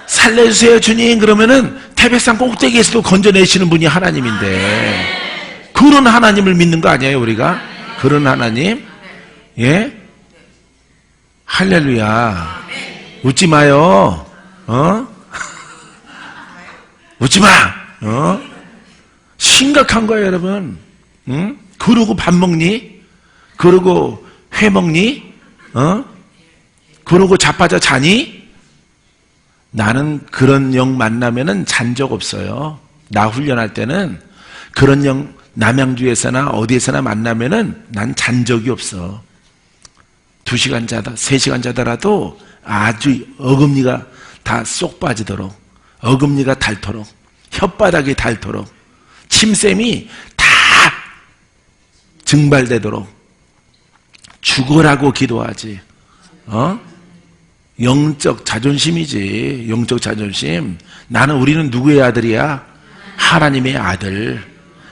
살려주세요 주님 그러면은 태백산 꼭대기에서도 건져내시는 분이 하나님인데, 그런 하나님을 믿는 거 아니에요 우리가? 그런 하나님. 예? 할렐루야. 웃지 마요. 웃지 마. 심각한 거예요, 여러분. 그러고 밥 먹니? 그러고 회 먹니? 그러고 자빠져 자니? 나는 그런 영 만나면은 잔 적 없어요. 나 훈련할 때는 그런 영 남양주에서나 어디에서나 만나면은 난 잔 적이 없어. 2시간 자다, 3시간 자더라도 아주 어금니가 다 쏙 빠지도록, 어금니가 닳도록, 혓바닥이 닳도록, 침샘이 다 증발되도록 죽으라고 기도하지. 영적 자존심이지. 영적 자존심. 우리는 누구의 아들이야? 하나님의 아들,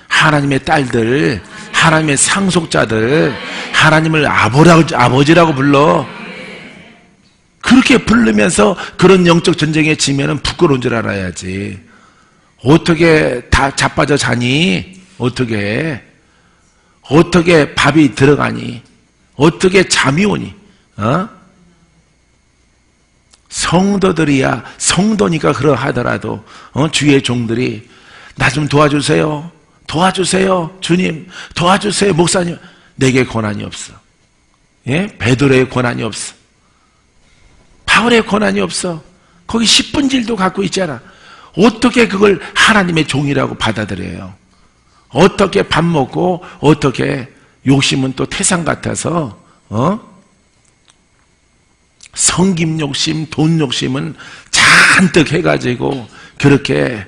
하나님의 딸들, 하나님의 상속자들, 하나님을 아버지라고 불러. 그렇게 부르면서 그런 영적 전쟁에 지면은 부끄러운 줄 알아야지. 어떻게 다 자빠져 자니? 어떻게 밥이 들어가니? 어떻게 잠이 오니? 성도들이야, 성도니까 그러하더라도 주의 종들이 나 좀 도와주세요, 도와주세요 주님, 도와주세요 목사님. 내게 권한이 없어. 예? 베드로의 권한이 없어. 바울의 권한이 없어. 거기 10분질도 갖고 있잖아. 어떻게 그걸 하나님의 종이라고 받아들여요? 어떻게 밥 먹고, 어떻게 욕심은 또 태산 같아서 성김 욕심, 돈 욕심은 잔뜩 해가지고 그렇게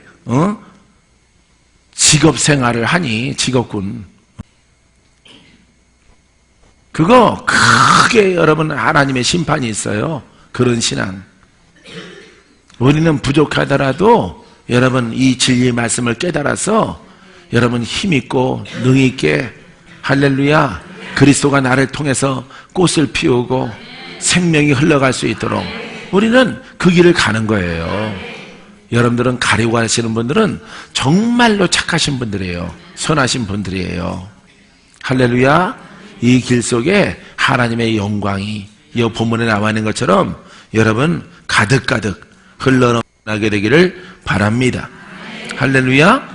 직업 생활을 하니, 직업군. 그거 크게 여러분 하나님의 심판이 있어요. 그런 신앙. 우리는 부족하더라도 여러분 이 진리의 말씀을 깨달아서 여러분 힘있고 능있게, 할렐루야, 그리스도가 나를 통해서 꽃을 피우고 생명이 흘러갈 수 있도록 우리는 그 길을 가는 거예요. 여러분들은 가려고 하시는 분들은 정말로 착하신 분들이에요. 선하신 분들이에요. 할렐루야. 이 길 속에 하나님의 영광이 이 본문에 나와 있는 것처럼 여러분 가득가득 흘러나게 되기를 바랍니다. 할렐루야.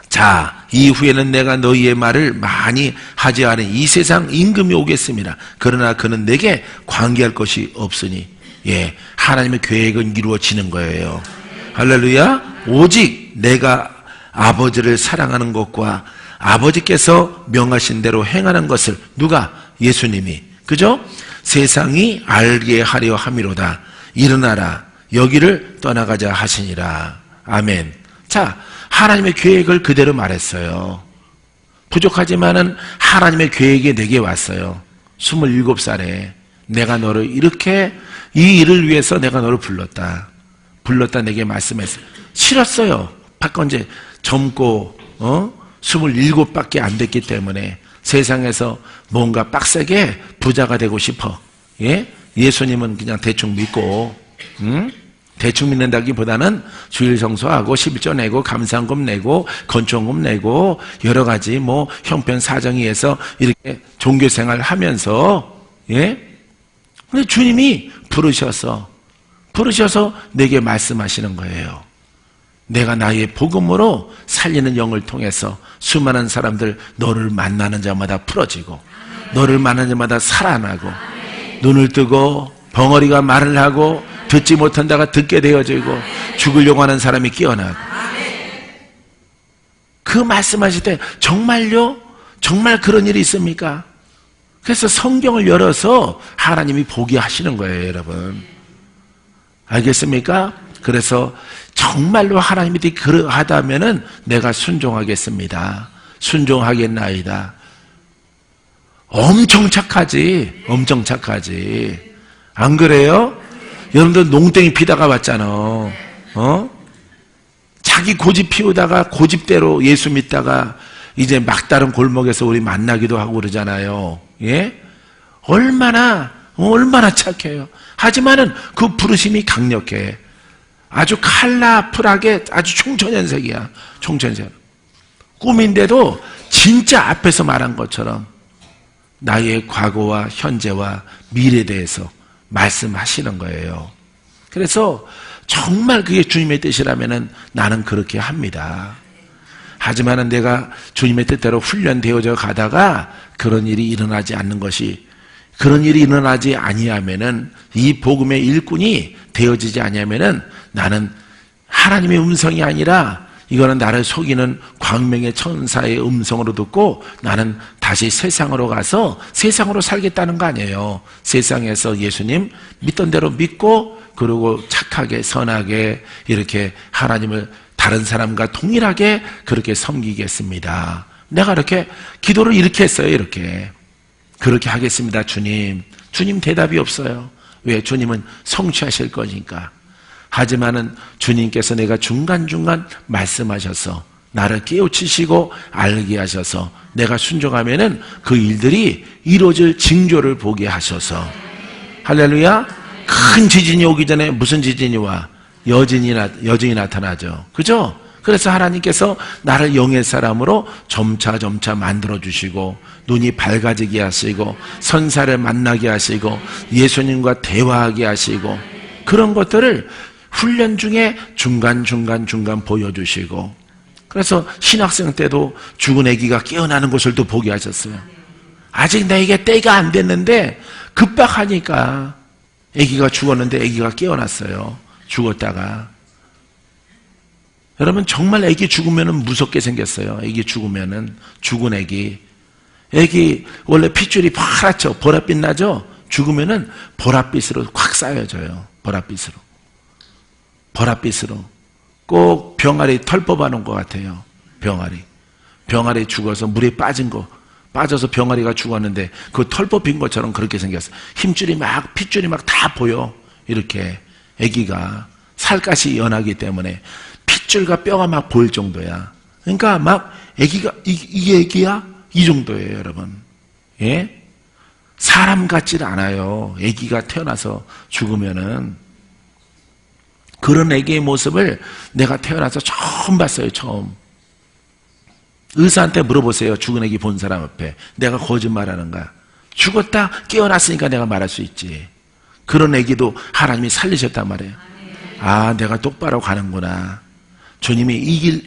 자, 이후에는 내가 너희의 말을 많이 하지 않은 이 세상 임금이 오겠습니다. 그러나 그는 내게 관계할 것이 없으니. 예, 하나님의 계획은 이루어지는 거예요. 할렐루야. 오직 내가 아버지를 사랑하는 것과 아버지께서 명하신 대로 행하는 것을, 누가? 예수님이, 그죠? 세상이 알게 하려 함이로다. 일어나라, 여기를 떠나가자 하시니라. 아멘. 자, 하나님의 계획을 그대로 말했어요. 부족하지만은 하나님의 계획이 내게 왔어요. 27살에 내가 너를 이렇게 이 일을 위해서 내가 너를 불렀다. 내게 말씀했어. 싫었어요. 박건재 젊고 27밖에 안 됐기 때문에 세상에서 뭔가 빡세게 부자가 되고 싶어. 예? 예수님은 그냥 대충 믿고, 대충 믿는다기보다는 주일 성수하고 11조 내고 감사금 내고 건축금 내고 여러 가지 뭐 형편 사정에 의해서 이렇게 종교생활 하면서, 예? 근데 주님이 부르셔서 내게 말씀하시는 거예요. 내가 나의 복음으로 살리는 영을 통해서 수많은 사람들 너를 만나는 자마다 풀어지고 너를 만나는 자마다 살아나고 눈을 뜨고 벙어리가 말을 하고 듣지 못한다가 듣게 되어지고 죽으려고 하는 사람이 깨어나고. 그 말씀하실 때 정말요? 정말 그런 일이 있습니까? 그래서 성경을 열어서 하나님이 보게 하시는 거예요, 여러분. 알겠습니까? 그래서 정말로 하나님이 그러하다면은 내가 순종하겠습니다. 순종하겠나이다. 엄청 착하지. 엄청 착하지. 안 그래요? 여러분들 농땡이 피다가 왔잖아. 자기 고집 피우다가 고집대로 예수 믿다가 이제 막다른 골목에서 우리 만나기도 하고 그러잖아요. 예? 얼마나 착해요. 하지만은 그 부르심이 강력해. 아주 컬러풀하게 아주 총천연색이야. 총천연색. 꿈인데도 진짜 앞에서 말한 것처럼 나의 과거와 현재와 미래에 대해서 말씀하시는 거예요. 그래서 정말 그게 주님의 뜻이라면은 나는 그렇게 합니다. 하지만은 내가 주님의 뜻대로 훈련되어져 가다가 그런 일이 일어나지 않는 것이, 그런 일이 일어나지 아니하면은, 이 복음의 일꾼이 되어지지 아니하면은 나는 하나님의 음성이 아니라 이거는 나를 속이는 광명의 천사의 음성으로 듣고 나는 다시 세상으로 가서 세상으로 살겠다는 거 아니에요. 세상에서 예수님 믿던 대로 믿고, 그리고 착하게 선하게 이렇게 하나님을 다른 사람과 동일하게 그렇게 섬기겠습니다. 내가 이렇게 기도를 이렇게 했어요. 이렇게 그렇게 하겠습니다. 주님 대답이 없어요. 왜? 주님은 성취하실 거니까. 하지만은 주님께서 내가 중간중간 말씀하셔서 나를 깨우치시고 알게 하셔서 내가 순종하면은 그 일들이 이루어질 징조를 보게 하셔서. 할렐루야. 큰 지진이 오기 전에 무슨 지진이 와? 여진이 나타나죠. 그죠? 그래서 하나님께서 나를 영의 사람으로 점차 만들어주시고 눈이 밝아지게 하시고 선사를 만나게 하시고 예수님과 대화하게 하시고 그런 것들을 훈련 중에 중간 보여주시고, 그래서 신학생 때도 죽은 아기가 깨어나는 것을 또 보게 하셨어요. 아직 나에게 때가 안 됐는데 급박하니까 아기가 죽었는데 아기가 깨어났어요. 죽었다가. 여러분 정말 아기 죽으면 무섭게 생겼어요. 아기 죽으면은, 죽은 아기 원래 핏줄이 파랗죠. 보랏빛 나죠. 죽으면은 보랏빛으로 확 쌓여져요. 보랏빛으로 꼭 병아리 털 뽑아놓은 것 같아요. 병아리 죽어서 물에 빠져서 병아리가 죽었는데 그 털 뽑힌 것처럼 그렇게 생겼어. 핏줄이 막 다 보여. 이렇게 아기가 살갗이 연하기 때문에 핏줄과 뼈가 막 보일 정도야. 그러니까 막 아기가 이게 아기야? 이 정도예요, 여러분. 예? 사람 같질 않아요. 아기가 태어나서 죽으면은. 그런 아기의 모습을 내가 태어나서 처음 봤어요. 처음. 의사한테 물어보세요. 죽은 아기 본 사람 앞에. 내가 거짓말하는가? 죽었다 깨어났으니까 내가 말할 수 있지. 그런 아기도 하나님이 살리셨단 말이에요. 아, 내가 똑바로 가는구나. 주님이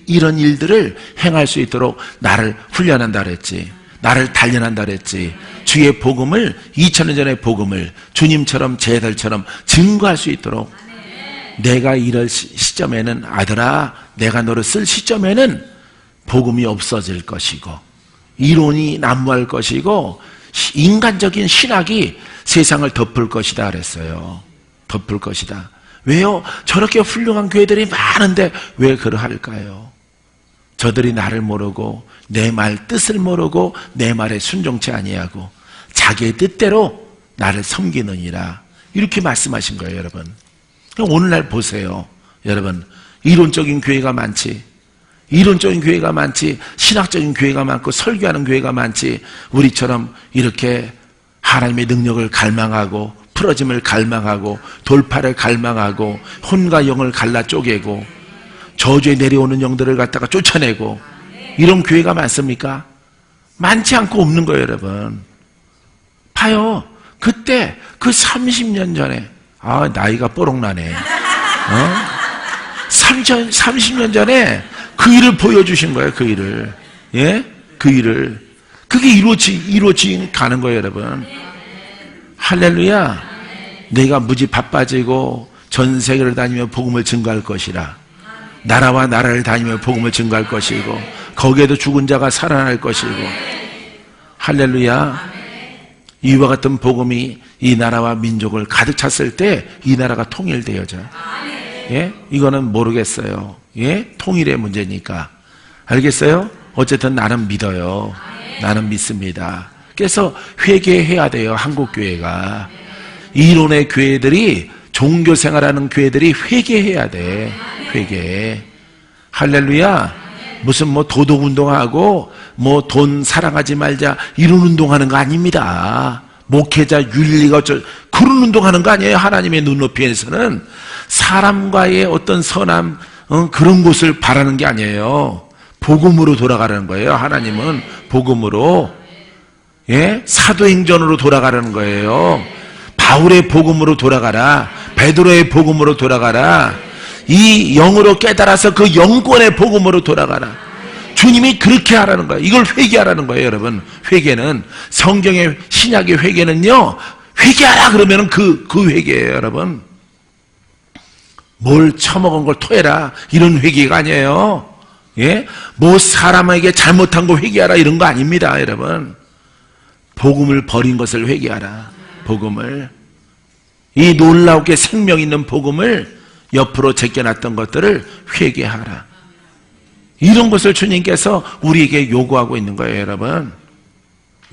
이런 일들을 행할 수 있도록 나를 훈련한다 그랬지. 나를 단련한다 그랬지. 주의 복음을, 2000년 전의 복음을 주님처럼 제자들처럼 증거할 수 있도록. 내가 이럴 시점에는, 아들아, 내가 너를 쓸 시점에는 복음이 없어질 것이고 이론이 난무할 것이고 인간적인 신학이 세상을 덮을 것이다 그랬어요. 덮을 것이다. 왜요? 저렇게 훌륭한 교회들이 많은데 왜 그러할까요? 저들이 나를 모르고 내 말 뜻을 모르고 내 말에 순종치 아니하고 자기의 뜻대로 나를 섬기느니라. 이렇게 말씀하신 거예요, 여러분. 오늘날 보세요, 여러분. 이론적인 교회가 많지, 이론적인 교회가 많지, 신학적인 교회가 많고 설교하는 교회가 많지, 우리처럼 이렇게 하나님의 능력을 갈망하고 풀어짐을 갈망하고 돌파를 갈망하고 혼과 영을 갈라 쪼개고 저주에 내려오는 영들을 갖다가 쫓아내고 이런 교회가 많습니까? 많지 않고 없는 거예요, 여러분. 봐요. 그때 그 30년 전에, 나이가 뽀록나네. 30년 전에 그 일을 보여주신 거예요, 그 일을. 예? 그 일을. 그게 이루어지 가는 거예요, 여러분. 할렐루야. 내가 무지 바빠지고 전 세계를 다니며 복음을 증거할 것이라. 나라와 나라를 다니며 복음을 증거할 것이고 거기에도 죽은 자가 살아날 것이고. 할렐루야. 이와 같은 복음이 이 나라와 민족을 가득 찼을 때 이 나라가 통일되어져요. 예? 이거는 모르겠어요. 예? 통일의 문제니까. 알겠어요? 어쨌든 나는 믿어요. 나는 믿습니다. 그래서 회개해야 돼요, 한국교회가. 이론의 교회들이, 종교생활하는 교회들이 회개해야 돼. 회개. 할렐루야. 무슨 뭐 도덕운동하고 뭐 돈 사랑하지 말자 이런 운동하는 거 아닙니다. 목회자 윤리가 그런 운동하는 거 아니에요. 하나님의 눈높이에서는 사람과의 어떤 선함, 그런 것을 바라는 게 아니에요. 복음으로 돌아가는 거예요. 하나님은 복음으로. 예? 사도행전으로 돌아가는 거예요. 바울의 복음으로 돌아가라. 베드로의 복음으로 돌아가라. 이 영으로 깨달아서 그 영권의 복음으로 돌아가라. 주님이 그렇게 하라는 거예요. 이걸 회개하라는 거예요, 여러분. 회개는, 성경의 신약의 회개는요, 회개하라 그러면 그 회개예요, 여러분. 뭘 처먹은 걸 토해라 이런 회개가 아니에요. 예? 뭐 사람에게 잘못한 거 회개하라 이런 거 아닙니다, 여러분. 복음을 버린 것을 회개하라. 복음을, 이 놀랍게 생명 있는 복음을 옆으로 제껴놨던 것들을 회개하라. 이런 것을 주님께서 우리에게 요구하고 있는 거예요, 여러분.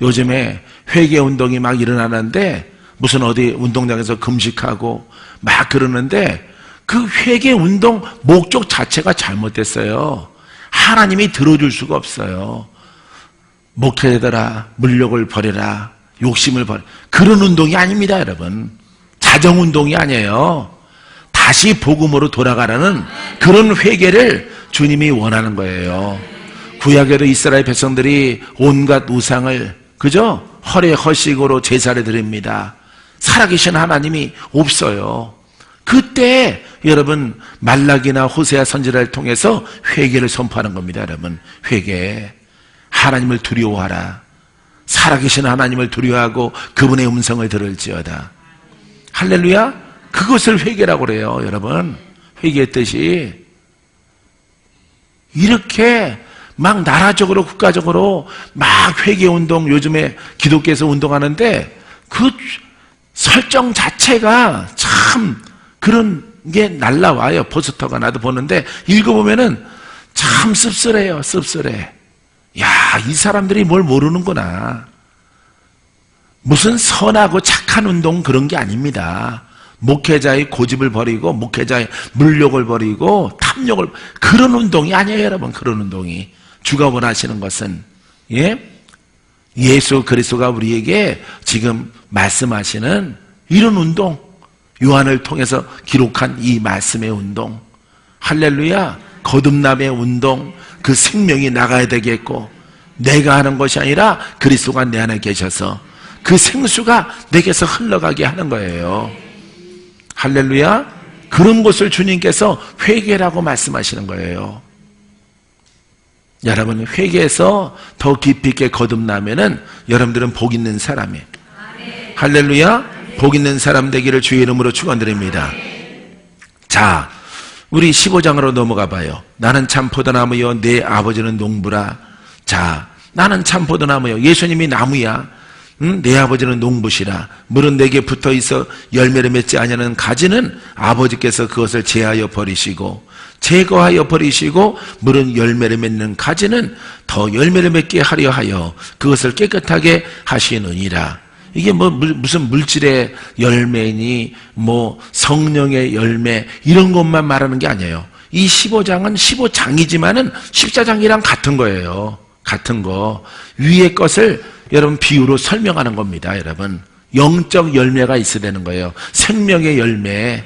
요즘에 회개 운동이 막 일어나는데 무슨 어디 운동장에서 금식하고 막 그러는데 그 회개 운동 목적 자체가 잘못됐어요. 하나님이 들어줄 수가 없어요. 목회자들아, 물욕을 버려라, 욕심을 버려. 그런 운동이 아닙니다, 여러분. 자정 운동이 아니에요. 다시 복음으로 돌아가라는 그런 회개를 주님이 원하는 거예요. 구약에도 이스라엘 백성들이 온갖 우상을, 그죠? 허례허식으로 제사를 드립니다. 살아계신 하나님이 없어요. 그때 여러분 말라기나 호세아 선지자를 통해서 회개를 선포하는 겁니다, 여러분. 회개. 하나님을 두려워하라. 살아계신 하나님을 두려워하고 그분의 음성을 들을지어다. 할렐루야. 그것을 회개라고 그래요, 여러분. 회개의 뜻이. 이렇게 막 나라적으로 국가적으로 막 회개운동, 요즘에 기독교에서 운동하는데 그 설정 자체가 참 그런 게 날라와요. 포스터가 나도 보는데 읽어보면은 참 씁쓸해요. 씁쓸해. 야, 이 사람들이 뭘 모르는구나. 무슨 선하고 착한 운동 그런 게 아닙니다. 목회자의 고집을 버리고 목회자의 물욕을 버리고 탐욕을, 그런 운동이 아니에요, 여러분. 그런 운동이. 주가 원하시는 것은, 예? 예수 그리스도가 우리에게 지금 말씀하시는 이런 운동, 요한을 통해서 기록한 이 말씀의 운동, 할렐루야. 거듭남의 운동, 그 생명이 나가야 되겠고, 내가 하는 것이 아니라 그리스도가 내 안에 계셔서 그 생수가 내게서 흘러가게 하는 거예요. 할렐루야. 그런 것을 주님께서 회개라고 말씀하시는 거예요. 여러분, 회개해서 더 깊이 있게 거듭나면은 여러분들은 복 있는 사람이에요. 할렐루야. 복 있는 사람 되기를 주의 이름으로 축원드립니다. 자, 우리 15장으로 넘어가 봐요. 나는 참 포도나무여 내 아버지는 농부라. 자, 나는 참 포도나무여. 예수님이 나무야. 내 아버지는 농부시라. 물은 내게 붙어있어 열매를 맺지 아니하는 가지는 아버지께서 그것을 제하여 버리시고, 제거하여 버리시고, 물은 열매를 맺는 가지는 더 열매를 맺게 하려 하여 그것을 깨끗하게 하시느니라. 이게 뭐 무슨 물질의 열매니 뭐 성령의 열매 이런 것만 말하는 게 아니에요. 이 15장은 15장이지만은 14장이랑 같은 거예요. 같은 거. 위의 것을 여러분 비유로 설명하는 겁니다. 여러분. 영적 열매가 있어야 되는 거예요. 생명의 열매.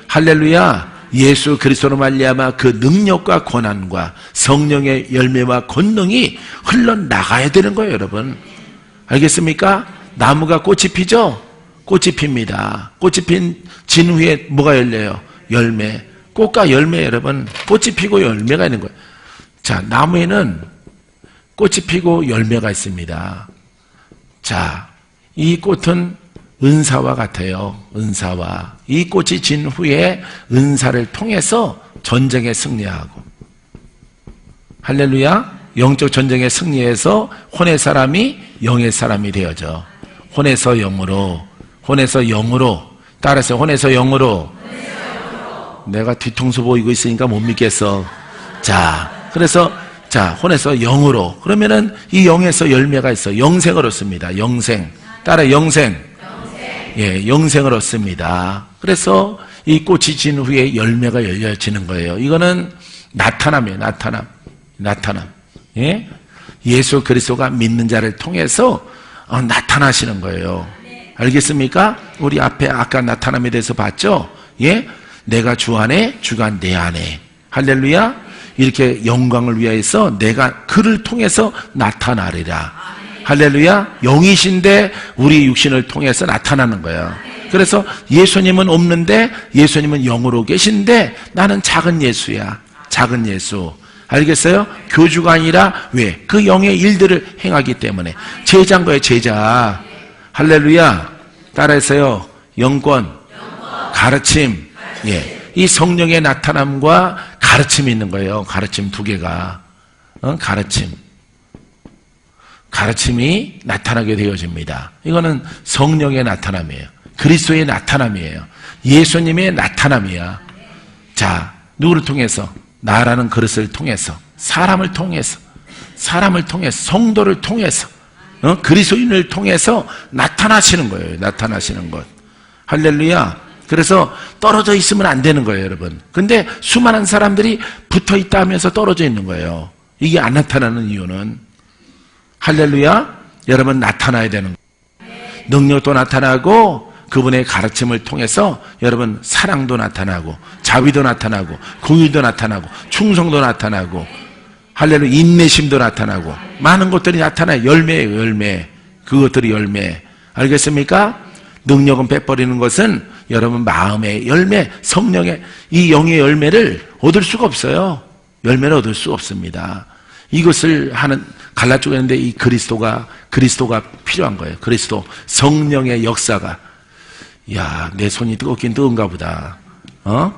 할렐루야. 예수 그리스도로 말미암아 그 능력과 권한과 성령의 열매와 권능이 흘러나가야 되는 거예요. 여러분. 알겠습니까? 나무가 꽃이 피죠? 꽃이 핍니다. 꽃이 진 후에 뭐가 열려요? 열매. 꽃과 열매 여러분. 꽃이 피고 열매가 있는 거예요. 자, 나무에는 꽃이 피고 열매가 있습니다. 자, 이 꽃은 은사와 같아요. 은사와. 이 꽃이 진 후에 은사를 통해서 전쟁에 승리하고. 할렐루야. 영적 전쟁에 승리해서 혼의 사람이 영의 사람이 되어져. 혼에서 영으로. 혼에서 영으로. 따라서 혼에서 영으로. 내가 뒤통수 보이고 있으니까 못 믿겠어. 자, 그래서 자, 혼에서 영으로. 그러면은 이 영에서 열매가 있어. 영생을 얻습니다. 영생. 따라 영생. 예, 영생을 얻습니다. 그래서 이 꽃이 진 후에 열매가 열려지는 거예요. 이거는 나타남이에요. 나타남. 예? 예수 그리스도가 믿는 자를 통해서 나타나시는 거예요. 알겠습니까? 우리 앞에 아까 나타남에 대해서 봤죠? 예? 내가 주 안에, 주가 내 안에. 할렐루야. 이렇게 영광을 위하여서 내가 그를 통해서 나타나리라. 할렐루야. 영이신데 우리 육신을 통해서 나타나는 거야. 그래서 예수님은 없는데 예수님은 영으로 계신데 나는 작은 예수야. 작은 예수. 알겠어요? 교주가 아니라 왜? 그 영의 일들을 행하기 때문에. 제자인 거예요. 제자. 할렐루야. 따라해서요. 영권, 가르침. 예. 이 성령의 나타남과 가르침이 있는 거예요. 가르침 두 개가. 가르침이 나타나게 되어집니다. 이거는 성령의 나타남이에요. 그리스도의 나타남이에요. 예수님의 나타남이야. 자, 누구를 통해서? 나라는 그릇을 통해서, 사람을 통해서, 성도를 통해서, 그리스도인을 통해서 나타나시는 거예요. 나타나시는 것. 할렐루야. 그래서 떨어져 있으면 안 되는 거예요, 여러분. 근데 수많은 사람들이 붙어 있다 하면서 떨어져 있는 거예요. 이게 안 나타나는 이유는. 할렐루야. 여러분 나타나야 되는 거예요. 능력도 나타나고 그분의 가르침을 통해서 여러분 사랑도 나타나고 자비도 나타나고 공의도 나타나고 충성도 나타나고 할렐루야. 인내심도 나타나고 많은 것들이 나타나요. 열매예요. 열매. 그것들이 열매. 알겠습니까? 능력은 빼버리는 것은 여러분 마음의 열매, 성령의 이 영의 열매를 얻을 수가 없어요. 열매를 얻을 수 없습니다. 이것을 하는 갈라쪽에 있는데 이 그리스도가 필요한 거예요. 그리스도 성령의 역사가. 야, 내 손이 뜨겁긴 뜨거운가 보다.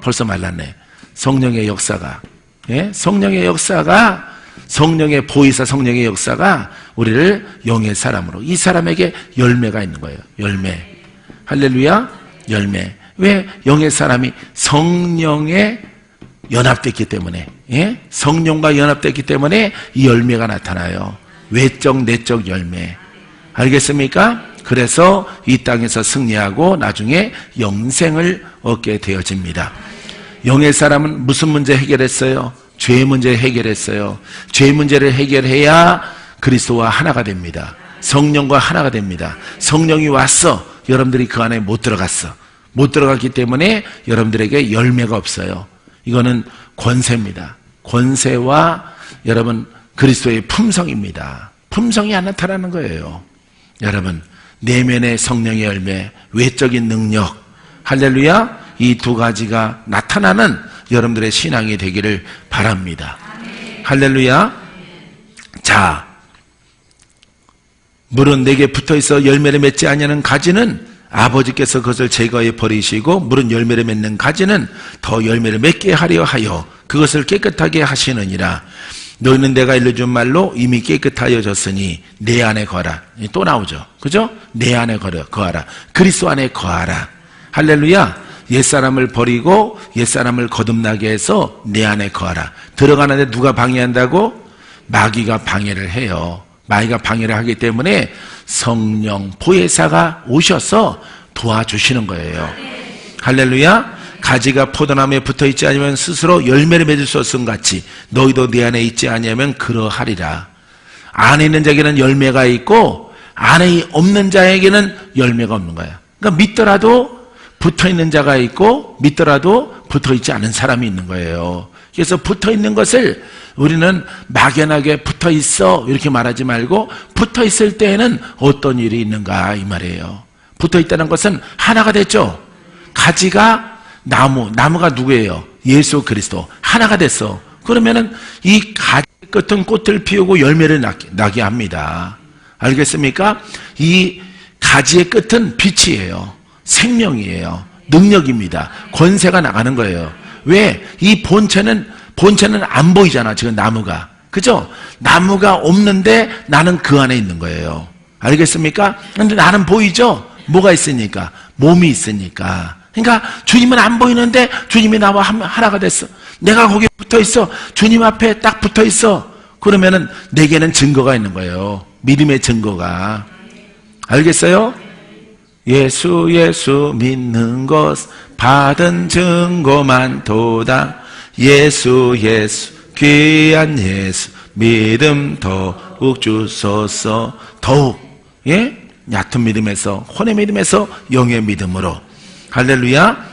벌써 말랐네. 성령의 역사가. 예? 성령의 역사가 성령의 보이사 성령의 역사가 우리를 영의 사람으로 이 사람에게 열매가 있는 거예요. 열매. 할렐루야. 열매. 왜? 영의 사람이 성령에 연합됐기 때문에, 예? 성령과 연합됐기 때문에 이 열매가 나타나요. 외적 내적 열매. 알겠습니까? 그래서 이 땅에서 승리하고 나중에 영생을 얻게 되어집니다. 영의 사람은 무슨 문제 해결했어요? 죄 문제 해결했어요. 죄 문제를 해결해야 그리스도와 하나가 됩니다. 성령과 하나가 됩니다. 성령이 왔어. 여러분들이 그 안에 못 들어갔어. 못 들어갔기 때문에 여러분들에게 열매가 없어요. 이거는 권세입니다. 권세와 여러분 그리스도의 품성입니다. 품성이 안 나타나는 거예요. 여러분 내면의 성령의 열매, 외적인 능력, 할렐루야. 이 두 가지가 나타나는 여러분들의 신앙이 되기를 바랍니다. 할렐루야. 자, 물은 내게 붙어있어 열매를 맺지 아니하는 가지는 아버지께서 그것을 제거해 버리시고 물은 열매를 맺는 가지는 더 열매를 맺게 하려 하여 그것을 깨끗하게 하시느니라. 너희는 내가 일러준 말로 이미 깨끗하여졌으니 내 안에 거하라. 또 나오죠. 그죠? 내 안에 거하라. 그리스도 안에 거하라. 할렐루야. 옛사람을 버리고 옛사람을 거듭나게 해서 내 안에 거하라. 들어가는데 누가 방해한다고? 마귀가 방해를 해요. 마귀가 방해를 하기 때문에 성령 보혜사가 오셔서 도와주시는 거예요. 할렐루야. 가지가 포도나무에 붙어있지 않으면 스스로 열매를 맺을 수 없음 같이 너희도 내 안에 있지 아니하면 그러하리라. 안에 있는 자에게는 열매가 있고 안에 없는 자에게는 열매가 없는 거야. 그러니까 믿더라도 붙어있는 자가 있고 믿더라도 붙어있지 않은 사람이 있는 거예요. 그래서 붙어있는 것을 우리는 막연하게 붙어있어 이렇게 말하지 말고 붙어있을 때에는 어떤 일이 있는가 이 말이에요. 붙어있다는 것은 하나가 됐죠. 가지가 나무가 누구예요? 예수 그리스도. 하나가 됐어. 그러면은 이 가지 끝은 꽃을 피우고 열매를 나게 합니다. 알겠습니까? 이 가지의 끝은 빛이에요. 생명이에요. 능력입니다. 권세가 나가는 거예요. 왜? 이 본체는 안 보이잖아. 지금 나무가. 그죠? 나무가 없는데 나는 그 안에 있는 거예요. 알겠습니까? 근데 나는 보이죠? 뭐가 있으니까? 몸이 있으니까. 그러니까 주님은 안 보이는데 주님이 나와 하나가 됐어. 내가 거기 붙어 있어. 주님 앞에 딱 붙어 있어. 그러면은 내게는 증거가 있는 거예요. 믿음의 증거가. 알겠어요? 예수 믿는 것 받은 증거만 도다. 예수 귀한 예수 믿음 더욱 주소서. 더욱 얕은 믿음에서 혼의 믿음에서 영의 믿음으로. 할렐루야.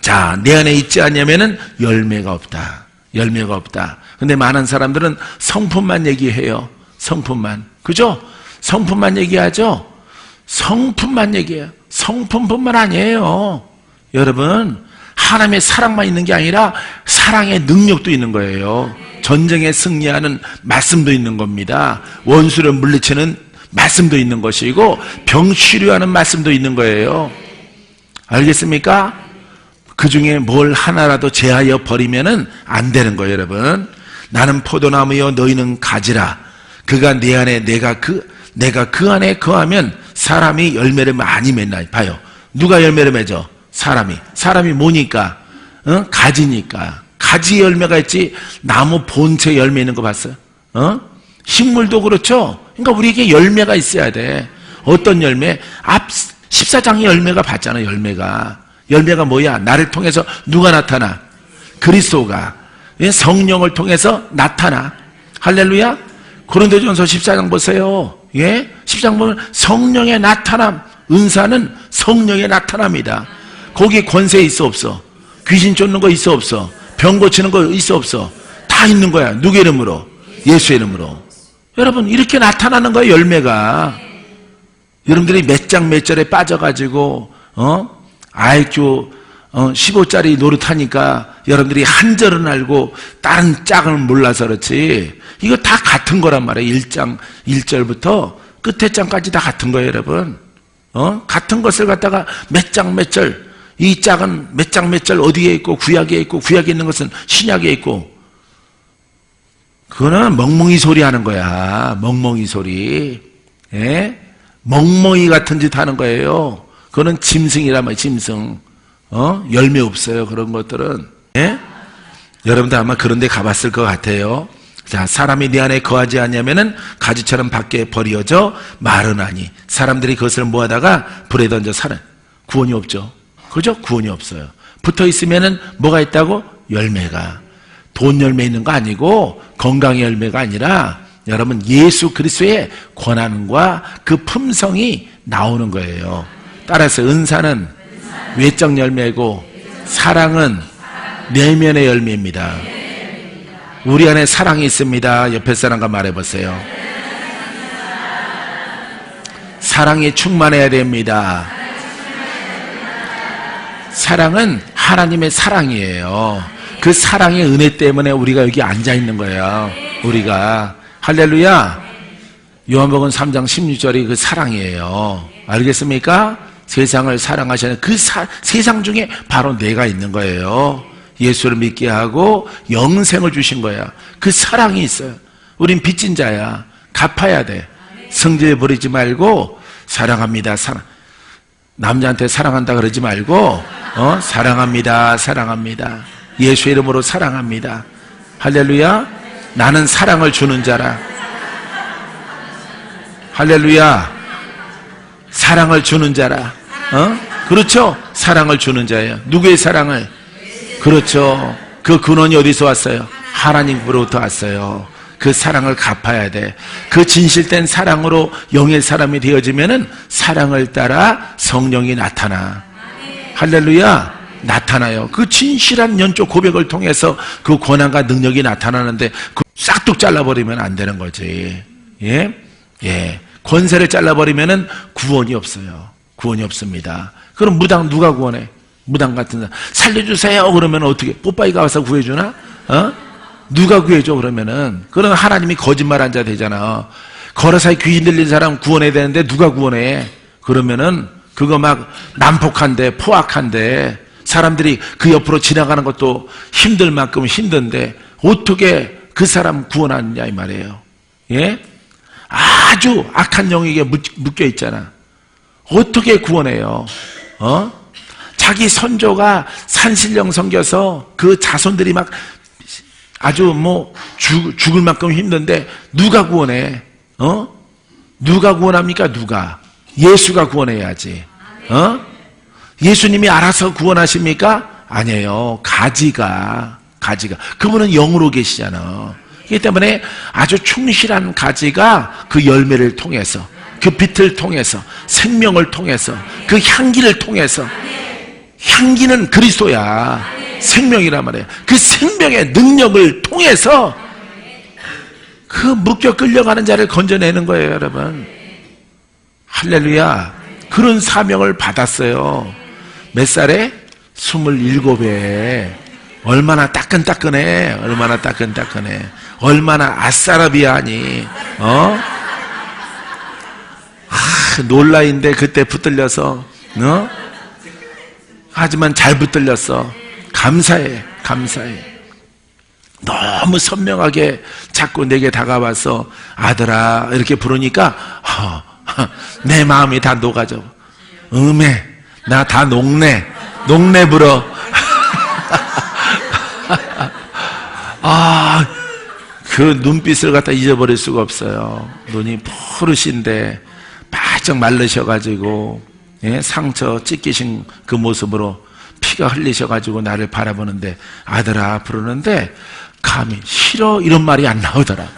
자, 내 안에 있지 않냐면은 열매가 없다. 열매가 없다. 근데 많은 사람들은 성품만 얘기해요. 성품만. 그죠? 성품만 얘기하죠? 성품만 얘기해요. 성품뿐만 아니에요. 여러분, 하나님의 사랑만 있는 게 아니라 사랑의 능력도 있는 거예요. 전쟁에 승리하는 말씀도 있는 겁니다. 원수를 물리치는 말씀도 있는 것이고 병 치료하는 말씀도 있는 거예요. 알겠습니까? 그 중에 뭘 하나라도 제하여 버리면은 안 되는 거예요, 여러분. 나는 포도나무여 너희는 가지라. 그가 내 안에 내가 그 안에 거하면 사람이 열매를 많이 맺나. 봐요. 누가 열매를 맺어? 사람이 뭐니까? 가지니까. 가지 열매가 있지. 나무 본체 열매 있는 거 봤어요? 식물도 그렇죠. 그러니까 우리에게 열매가 있어야 돼. 어떤 열매? 앞 14장의 열매가 봤잖아. 열매가 뭐야? 나를 통해서 누가 나타나? 그리스도가 성령을 통해서 나타나. 할렐루야. 고린도전서 14장 보세요. 14장 보면 성령의 나타남, 은사는 성령의 나타납니다. 거기 권세 있어 없어? 귀신 쫓는 거 있어 없어? 병 고치는 거 있어 없어? 다 있는 거야. 누구 이름으로? 예수의 이름으로. 여러분, 이렇게 나타나는 거예요, 열매가. 여러분들이 몇 장 몇 절에 빠져가지고 IQ 15짜리 노릇하니까 여러분들이 한 절은 알고 다른 짝은 몰라서 그렇지. 이거 다 같은 거란 말이에요. 1장 1절부터 끝에 장까지 다 같은 거예요, 여러분. 같은 것을 갖다가 몇 장 몇 절, 이 짝은 몇 장 몇 절 어디에 있고 구약에 있는 것은 신약에 있고. 그거는 멍멍이 소리 하는 거야. 멍멍이 소리. 멍멍이 같은 짓 하는 거예요. 그거는 짐승이란 말이에요. 짐승. 열매 없어요. 그런 것들은. 여러분들 아마 그런 데 가봤을 것 같아요. 자, 사람이 내 안에 거하지 않냐면은 가지처럼 밖에 버려져 마르나니. 사람들이 그것을 모아다가 불에 던져 살아. 구원이 없죠. 그죠? 구원이 없어요. 붙어 있으면은 뭐가 있다고? 열매가. 돈 열매 있는 거 아니고 건강의 열매가 아니라 여러분 예수 그리스도의 권한과 그 품성이 나오는 거예요. 따라서 은사는 외적 열매고 사랑은 내면의 열매입니다. 우리 안에 사랑이 있습니다. 옆에 사람과 말해보세요. 사랑이 충만해야 됩니다. 사랑은 하나님의 사랑이에요. 그 사랑의 은혜 때문에 우리가 여기 앉아있는 거예요. 우리가. 할렐루야. 요한복음 3장 16절이 그 사랑이에요. 알겠습니까? 세상을 사랑하시는 그 세상 중에 바로 내가 있는 거예요. 예수를 믿게 하고 영생을 주신 거야. 그 사랑이 있어요. 우린 빚진 자야. 갚아야 돼. 성질에 버리지 말고 사랑합니다. 남자한테 사랑한다 그러지 말고 사랑합니다. 사랑합니다. 예수 이름으로 사랑합니다. 할렐루야. 나는 사랑을 주는 자라. 할렐루야. 사랑을 주는 자라. 그렇죠? 사랑을 주는 자예요. 누구의 사랑을? 그렇죠. 그 근원이 어디서 왔어요? 하나님으로부터 왔어요. 그 사랑을 갚아야 돼. 그 진실된 사랑으로 영의 사람이 되어지면은 사랑을 따라 성령이 나타나. 할렐루야. 나타나요. 그 진실한 연적 고백을 통해서 그 권한과 능력이 나타나는데 그 싹둑 잘라버리면 안 되는 거지. 예. 권세를 잘라버리면은 구원이 없어요. 구원이 없습니다. 그럼 무당 누가 구원해? 무당 같은 사람 살려주세요 그러면 어떻게? 뽀빠이가 와서 구해주나? 누가 구해줘 그러면은? 그러면 하나님이 거짓말한 자 되잖아. 거라사에 귀신 들린 사람 구원해야 되는데 누가 구원해? 그러면은 그거 막 난폭한데 포악한데 사람들이 그 옆으로 지나가는 것도 힘들 만큼 힘든데 어떻게 그 사람 구원하느냐 이 말이에요. 예? 아주 악한 영에게 묶여 있잖아. 어떻게 구원해요? 자기 선조가 산신령 섬겨서 그 자손들이 막 아주 죽을 만큼 힘든데 누가 구원해? 누가 구원합니까? 누가? 예수가 구원해야지. 예수님이 알아서 구원하십니까? 아니에요. 가지가. 그분은 영으로 계시잖아. 그렇기 때문에 아주 충실한 가지가 그 열매를 통해서, 그 빛을 통해서, 생명을 통해서, 그 향기를 통해서, 향기는 그리스도야. 생명이란 말이에요. 그 생명의 능력을 통해서 그 묶여 끌려가는 자를 건져내는 거예요, 여러분. 할렐루야. 그런 사명을 받았어요. 몇 살에? 27에. 얼마나 따끈따끈해. 얼마나 따끈따끈해. 얼마나 아싸라비아니. 놀라인데 그때 붙들려서. 하지만 잘 붙들렸어. 감사해. 너무 선명하게 자꾸 내게 다가와서 아들아 이렇게 부르니까 내 마음이 다 녹아져. 나 다 녹네 불어. 그 눈빛을 갖다 잊어버릴 수가 없어요. 눈이 푸르신데 바짝 말르셔가지고 상처 찢기신 그 모습으로 피가 흘리셔가지고 나를 바라보는데 아들아 부르는데 감히 싫어 이런 말이 안 나오더라고.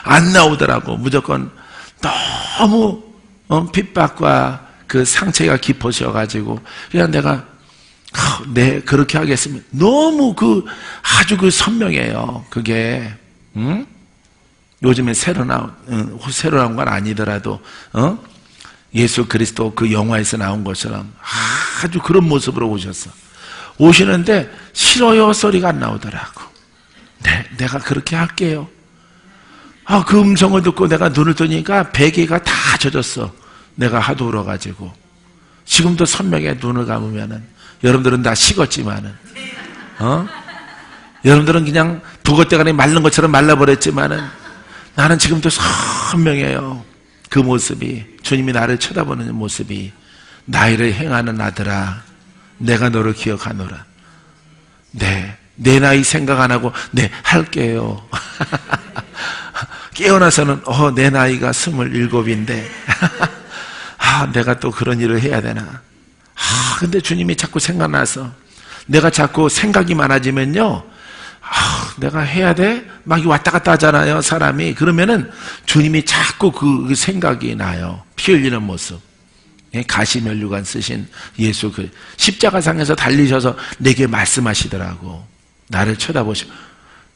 안 나오더라고. 무조건 너무 핍박과 그 상처가 깊으셔가지고 그냥 내가 네 그렇게 하겠습니다. 너무 아주 선명해요. 그게 요즘에 새로 나온 건 아니더라도 예수 그리스도 그 영화에서 나온 것처럼 아주 그런 모습으로 오시는데 싫어요 소리가 안 나오더라고. 네, 내가 그렇게 할게요. 그 음성을 듣고 내가 눈을 뜨니까 베개가 다 젖었어. 내가 하도 울어가지고. 지금도 선명해. 눈을 감으면은 여러분들은 다 식었지만은 여러분들은 그냥 북어대가리 마른 것처럼 말라버렸지만은 나는 지금도 선명해요. 그 모습이, 주님이 나를 쳐다보는 모습이. 나이를 행하는 아들아 내가 너를 기억하노라. 네, 내 나이 생각 안 하고 네 할게요. 깨어나서는 내 나이가 27인데 내가 또 그런 일을 해야 되나. 근데 주님이 자꾸 생각나서 내가 자꾸 생각이 많아지면요 내가 해야 돼? 막 왔다 갔다 하잖아요 사람이. 그러면은 주님이 자꾸 그 생각이 나요. 피 흘리는 모습. 가시면류관 쓰신 예수 그 십자가상에서 달리셔서 내게 말씀하시더라고. 나를 쳐다보시고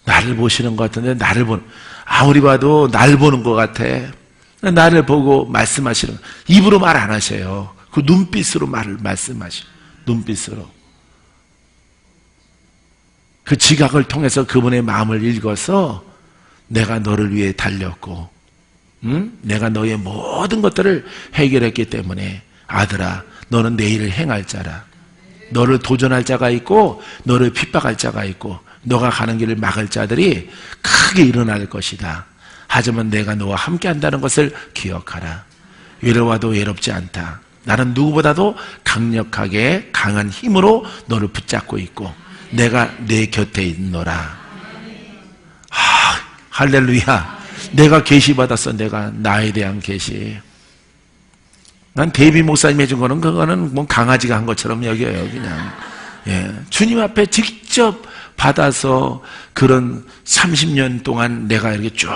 나를 보시는 것 같은데 나를 보는 아무리 봐도 날 보는 것 같아. 나를 보고 말씀하시는 입으로 말 안 하세요. 그 눈빛으로 말씀하시고 눈빛으로 그 지각을 통해서 그분의 마음을 읽어서 내가 너를 위해 달렸고 내가 너의 모든 것들을 해결했기 때문에 아들아 너는 내 일을 행할 자라. 너를 도전할 자가 있고 너를 핍박할 자가 있고 너가 가는 길을 막을 자들이 크게 일어날 것이다. 하지만 내가 너와 함께 한다는 것을 기억하라. 외로워도 외롭지 않다. 나는 누구보다도 강력하게 강한 힘으로 너를 붙잡고 있고 내가 내 곁에 있노라. 할렐루야. 내가 계시받았어. 내가 나에 대한 계시. 난 데이비 목사님 해준 거는 그거는 뭐 강아지가 한 것처럼 여겨요. 그냥 예, 주님 앞에 직접 받아서 그런 30년 동안 내가 이렇게 쭉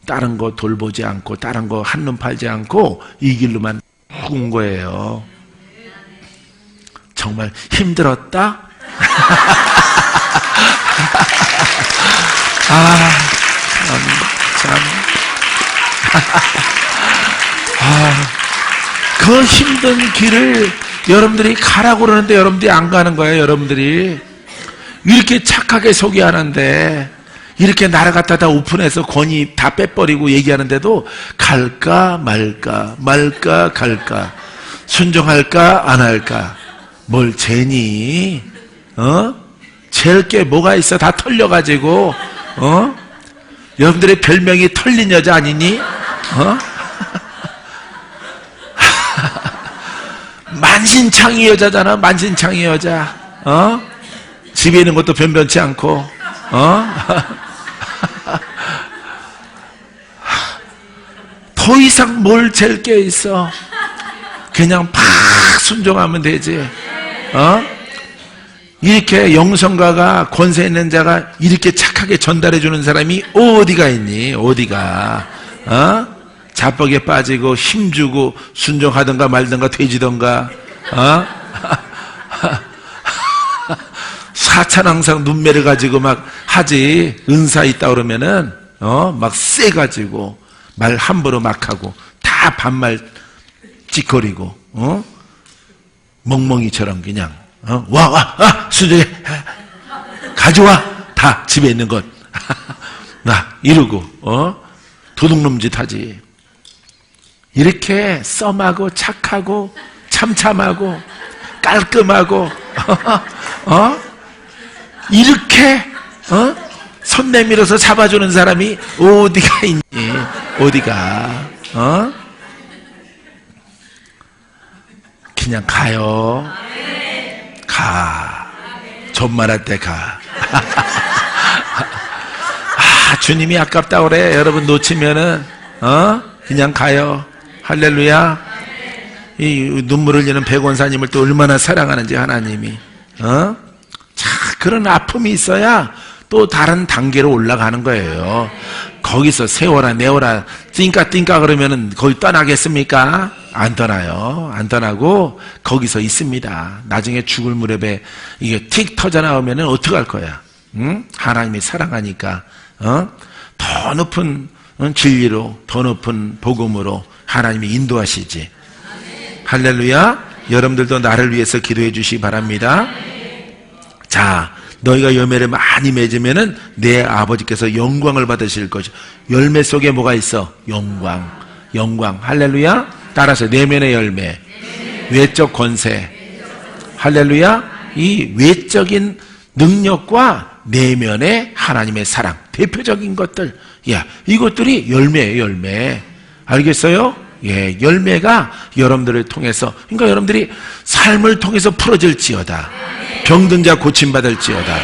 다른 거 돌보지 않고 다른 거 한눈 팔지 않고 이 길로만 쭉 온 거예요. 정말 힘들었다? 참. 그 힘든 길을 여러분들이 가라고 그러는데 여러분들이 안 가는 거예요. 여러분들이 이렇게 착하게 소개하는데 이렇게 나를 갖다 다 오픈해서 권위 다 빼버리고 얘기하는데도 갈까 말까 말까 갈까 순종할까 안 할까 뭘 재니? 잴 게 뭐가 있어? 다 털려가지고 여러분들의 별명이 털린 여자 아니니? 만신창이 여자잖아. 만신창이 여자. 집에 있는 것도 변변치 않고 더 이상 뭘 잴 게 있어. 그냥 팍 순종하면 되지. 이렇게 영성가가 권세 있는 자가 이렇게 착하게 전달해 주는 사람이 어디가 있니? 어디가? 자뻑에 빠지고 힘주고 순종하든가 말든가 돼지든가 사찬 항상 눈매를 가지고 막 하지. 은사 있다 그러면은 막 쎄가지고 말 함부로 막 하고 다 반말 찌꺼리고 멍멍이처럼 그냥 와 순종해 가져와 다 집에 있는 것 나 이러고 도둑놈 짓 하지. 이렇게 썸하고 착하고 참참하고 깔끔하고 이렇게 손 내밀어서 잡아주는 사람이 어디가 있니? 어디가? 그냥 가요. 가. 존말할 때 가. 주님이 아깝다 그래. 여러분 놓치면은 그냥 가요. 할렐루야. 이 눈물 흘리는 백원사님을 또 얼마나 사랑하는지 하나님이. 자, 그런 아픔이 있어야 또 다른 단계로 올라가는 거예요. 거기서 세워라 내워라 띵까 그러면은 거기 떠나겠습니까? 안 떠나요. 안 떠나고 거기서 있습니다. 나중에 죽을 무렵에 이게 틱 터져 나오면은 어떡할 거야? 응? 하나님이 사랑하니까 더 높은 진리로 더 높은 복음으로 하나님이 인도하시지. 할렐루야. 여러분들도 나를 위해서 기도해 주시기 바랍니다. 자, 너희가 열매를 많이 맺으면은 내 아버지께서 영광을 받으실 것이. 열매 속에 뭐가 있어? 영광. 할렐루야. 따라서 내면의 열매, 외적 권세. 할렐루야. 이 외적인 능력과 내면의 하나님의 사랑, 대표적인 것들. 야, 이것들이 열매예요. 열매. 알겠어요? 예, 열매가 여러분들을 통해서, 그러니까 여러분들이 삶을 통해서 풀어질지어다. 병든 자 고침받을지어다.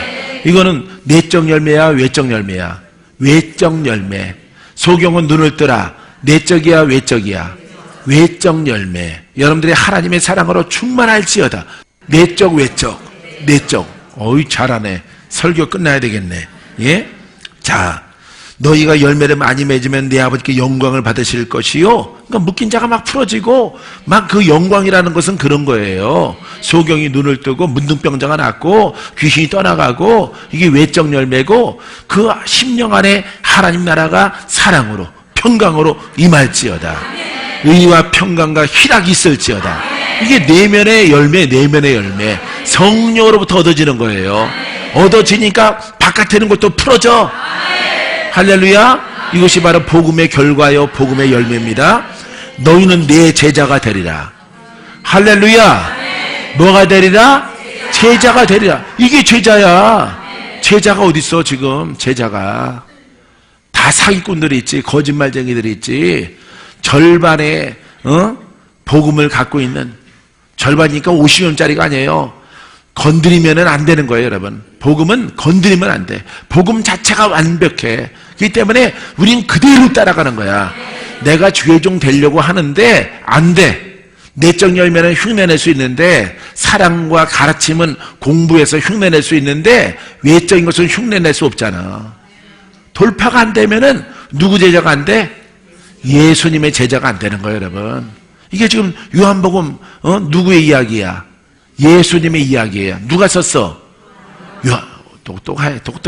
이거는 내적 열매야, 외적 열매야? 외적 열매. 소경은 눈을 뜨라. 내적이야, 외적이야? 외적 열매. 여러분들이 하나님의 사랑으로 충만할지어다. 내적, 외적. 내적. 어이, 잘하네. 설교 끝나야 되겠네. 예? 자, 너희가 열매를 많이 맺으면 내 아버지께 영광을 받으실 것이요. 그러니까 묶인 자가 막 풀어지고 막 그 영광이라는 것은 그런 거예요. 소경이 눈을 뜨고 문둥병자가 낫고 귀신이 떠나가고 이게 외적 열매고 그 심령 안에 하나님 나라가 사랑으로 평강으로 임할지어다. 의와 평강과 희락이 있을지어다. 이게 내면의 열매, 내면의 열매. 성령으로부터 얻어지는 거예요. 얻어지니까 바깥에 있는 것도 풀어져. 할렐루야. 이것이 바로 복음의 결과요, 복음의 열매입니다. 너희는 내 제자가 되리라. 할렐루야. 뭐가 되리라? 제자가 되리라. 이게 제자야. 제자가 어디 있어 지금? 제자가 다 사기꾼들이 있지, 거짓말쟁이들이 있지. 절반의 복음을 갖고 있는, 절반이니까 50년짜리가 아니에요. 건드리면은 안 되는 거예요, 여러분. 복음은 건드리면 안 돼. 복음 자체가 완벽해. 그렇기 때문에 우린 그대로 따라가는 거야. 내가 주의종 되려고 하는데 안 돼. 내적 열매는 흉내낼 수 있는데, 사랑과 가르침은 공부해서 흉내낼 수 있는데, 외적인 것은 흉내낼 수 없잖아. 돌파가 안 되면은 누구 제자가 안 돼? 예수님의 제자가 안 되는 거예요, 여러분. 이게 지금 요한복음 누구의 이야기야? 예수님의 이야기예요. 누가 썼어?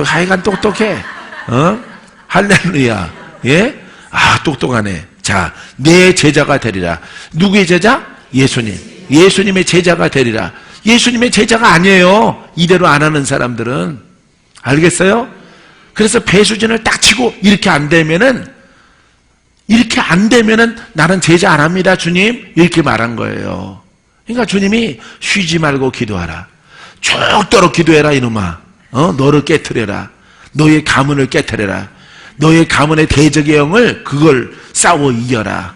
하여간 똑똑해. 할렐루야. 예? 아, 똑똑하네. 자, 내 제자가 되리라. 누구의 제자? 예수님. 예수님의 제자가 되리라. 예수님의 제자가 아니에요, 이대로 안 하는 사람들은. 알겠어요? 그래서 배수진을 딱 치고 이렇게 안 되면은 나는 제자 안 합니다, 주님. 이렇게 말한 거예요. 그러니까 주님이 쉬지 말고 기도하라. 죽도록 기도해라, 이놈아. 너를 깨트려라. 너의 가문을 깨트려라. 너의 가문의 대적의 영을 그걸 싸워 이겨라.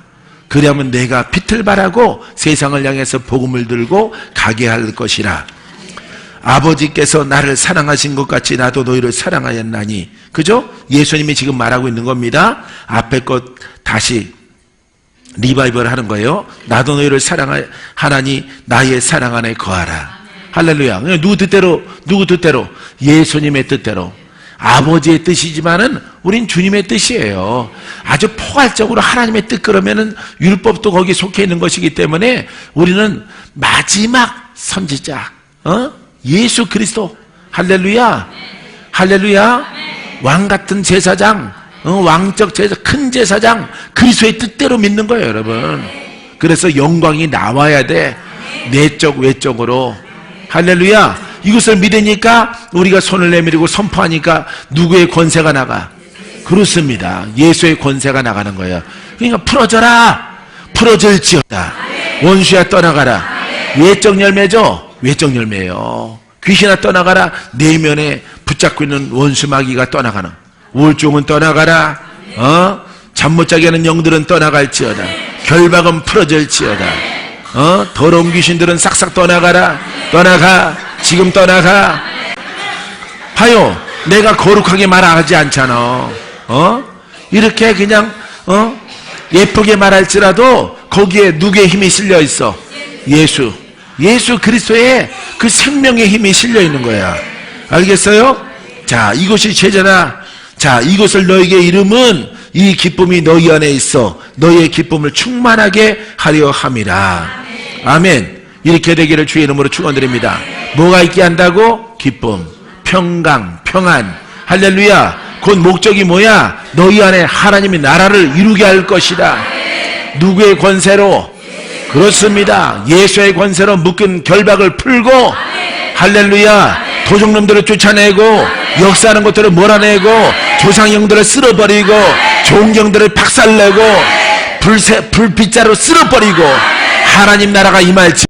그러면 내가 빛을 발하고 세상을 향해서 복음을 들고 가게 할 것이라. 아버지께서 나를 사랑하신 것 같이 나도 너희를 사랑하였나니. 그죠? 예수님이 지금 말하고 있는 겁니다. 앞에 것 다시 리바이벌 하는 거예요. 나도 너희를 사랑하나니 나의 사랑 안에 거하라. 할렐루야. 누구 뜻대로? 예수님의 뜻대로. 아버지의 뜻이지만은 우린 주님의 뜻이에요. 아주 포괄적으로 하나님의 뜻, 그러면은 율법도 거기에 속해 있는 것이기 때문에 우리는 마지막 선지자, 예수 그리스도. 할렐루야. 할렐루야. 왕 같은 제사장, 왕적 제사, 큰 제사장, 그리스도의 뜻대로 믿는 거예요, 여러분. 그래서 영광이 나와야 돼. 내적 외적으로. 할렐루야. 이것을 믿으니까 우리가 손을 내밀고 선포하니까 누구의 권세가 나가? 그렇습니다. 예수의 권세가 나가는 거예요. 그러니까 풀어져라. 풀어질지어다. 원수야 떠나가라. 외적 열매죠? 외적 열매예요. 귀신아 떠나가라. 내면에 붙잡고 있는 원수 마귀가 떠나가는. 우울증은 떠나가라. 잠 못 자게 하는 영들은 떠나갈지어다. 결박은 풀어질지어다. 더러운 귀신들은 싹싹 떠나가라. 떠나가. 지금 떠나가. 봐요. 내가 거룩하게 말하지 않잖아. 이렇게 그냥 예쁘게 말할지라도 거기에 누구의 힘이 실려 있어? 예수 그리스도의 그 생명의 힘이 실려 있는 거야. 알겠어요? 자, 이것이 제자다. 자, 이것을 너에게 이름은 이 기쁨이 너희 안에 있어 너희의 기쁨을 충만하게 하려 함이라. 아멘. 이렇게 되기를 주의 이름으로 축원드립니다. 뭐가 있게 한다고? 기쁨, 평강, 평안. 할렐루야. 곧 목적이 뭐야? 너희 안에 하나님의 나라를 이루게 할 것이다. 누구의 권세로? 그렇습니다. 예수의 권세로 묶은 결박을 풀고, 할렐루야. 도적놈들을 쫓아내고, 역사하는 것들을 몰아내고, 조상형들을 쓸어버리고, 종경들을 박살내고, 불빛자로 쓸어버리고, 하나님 나라가 임할지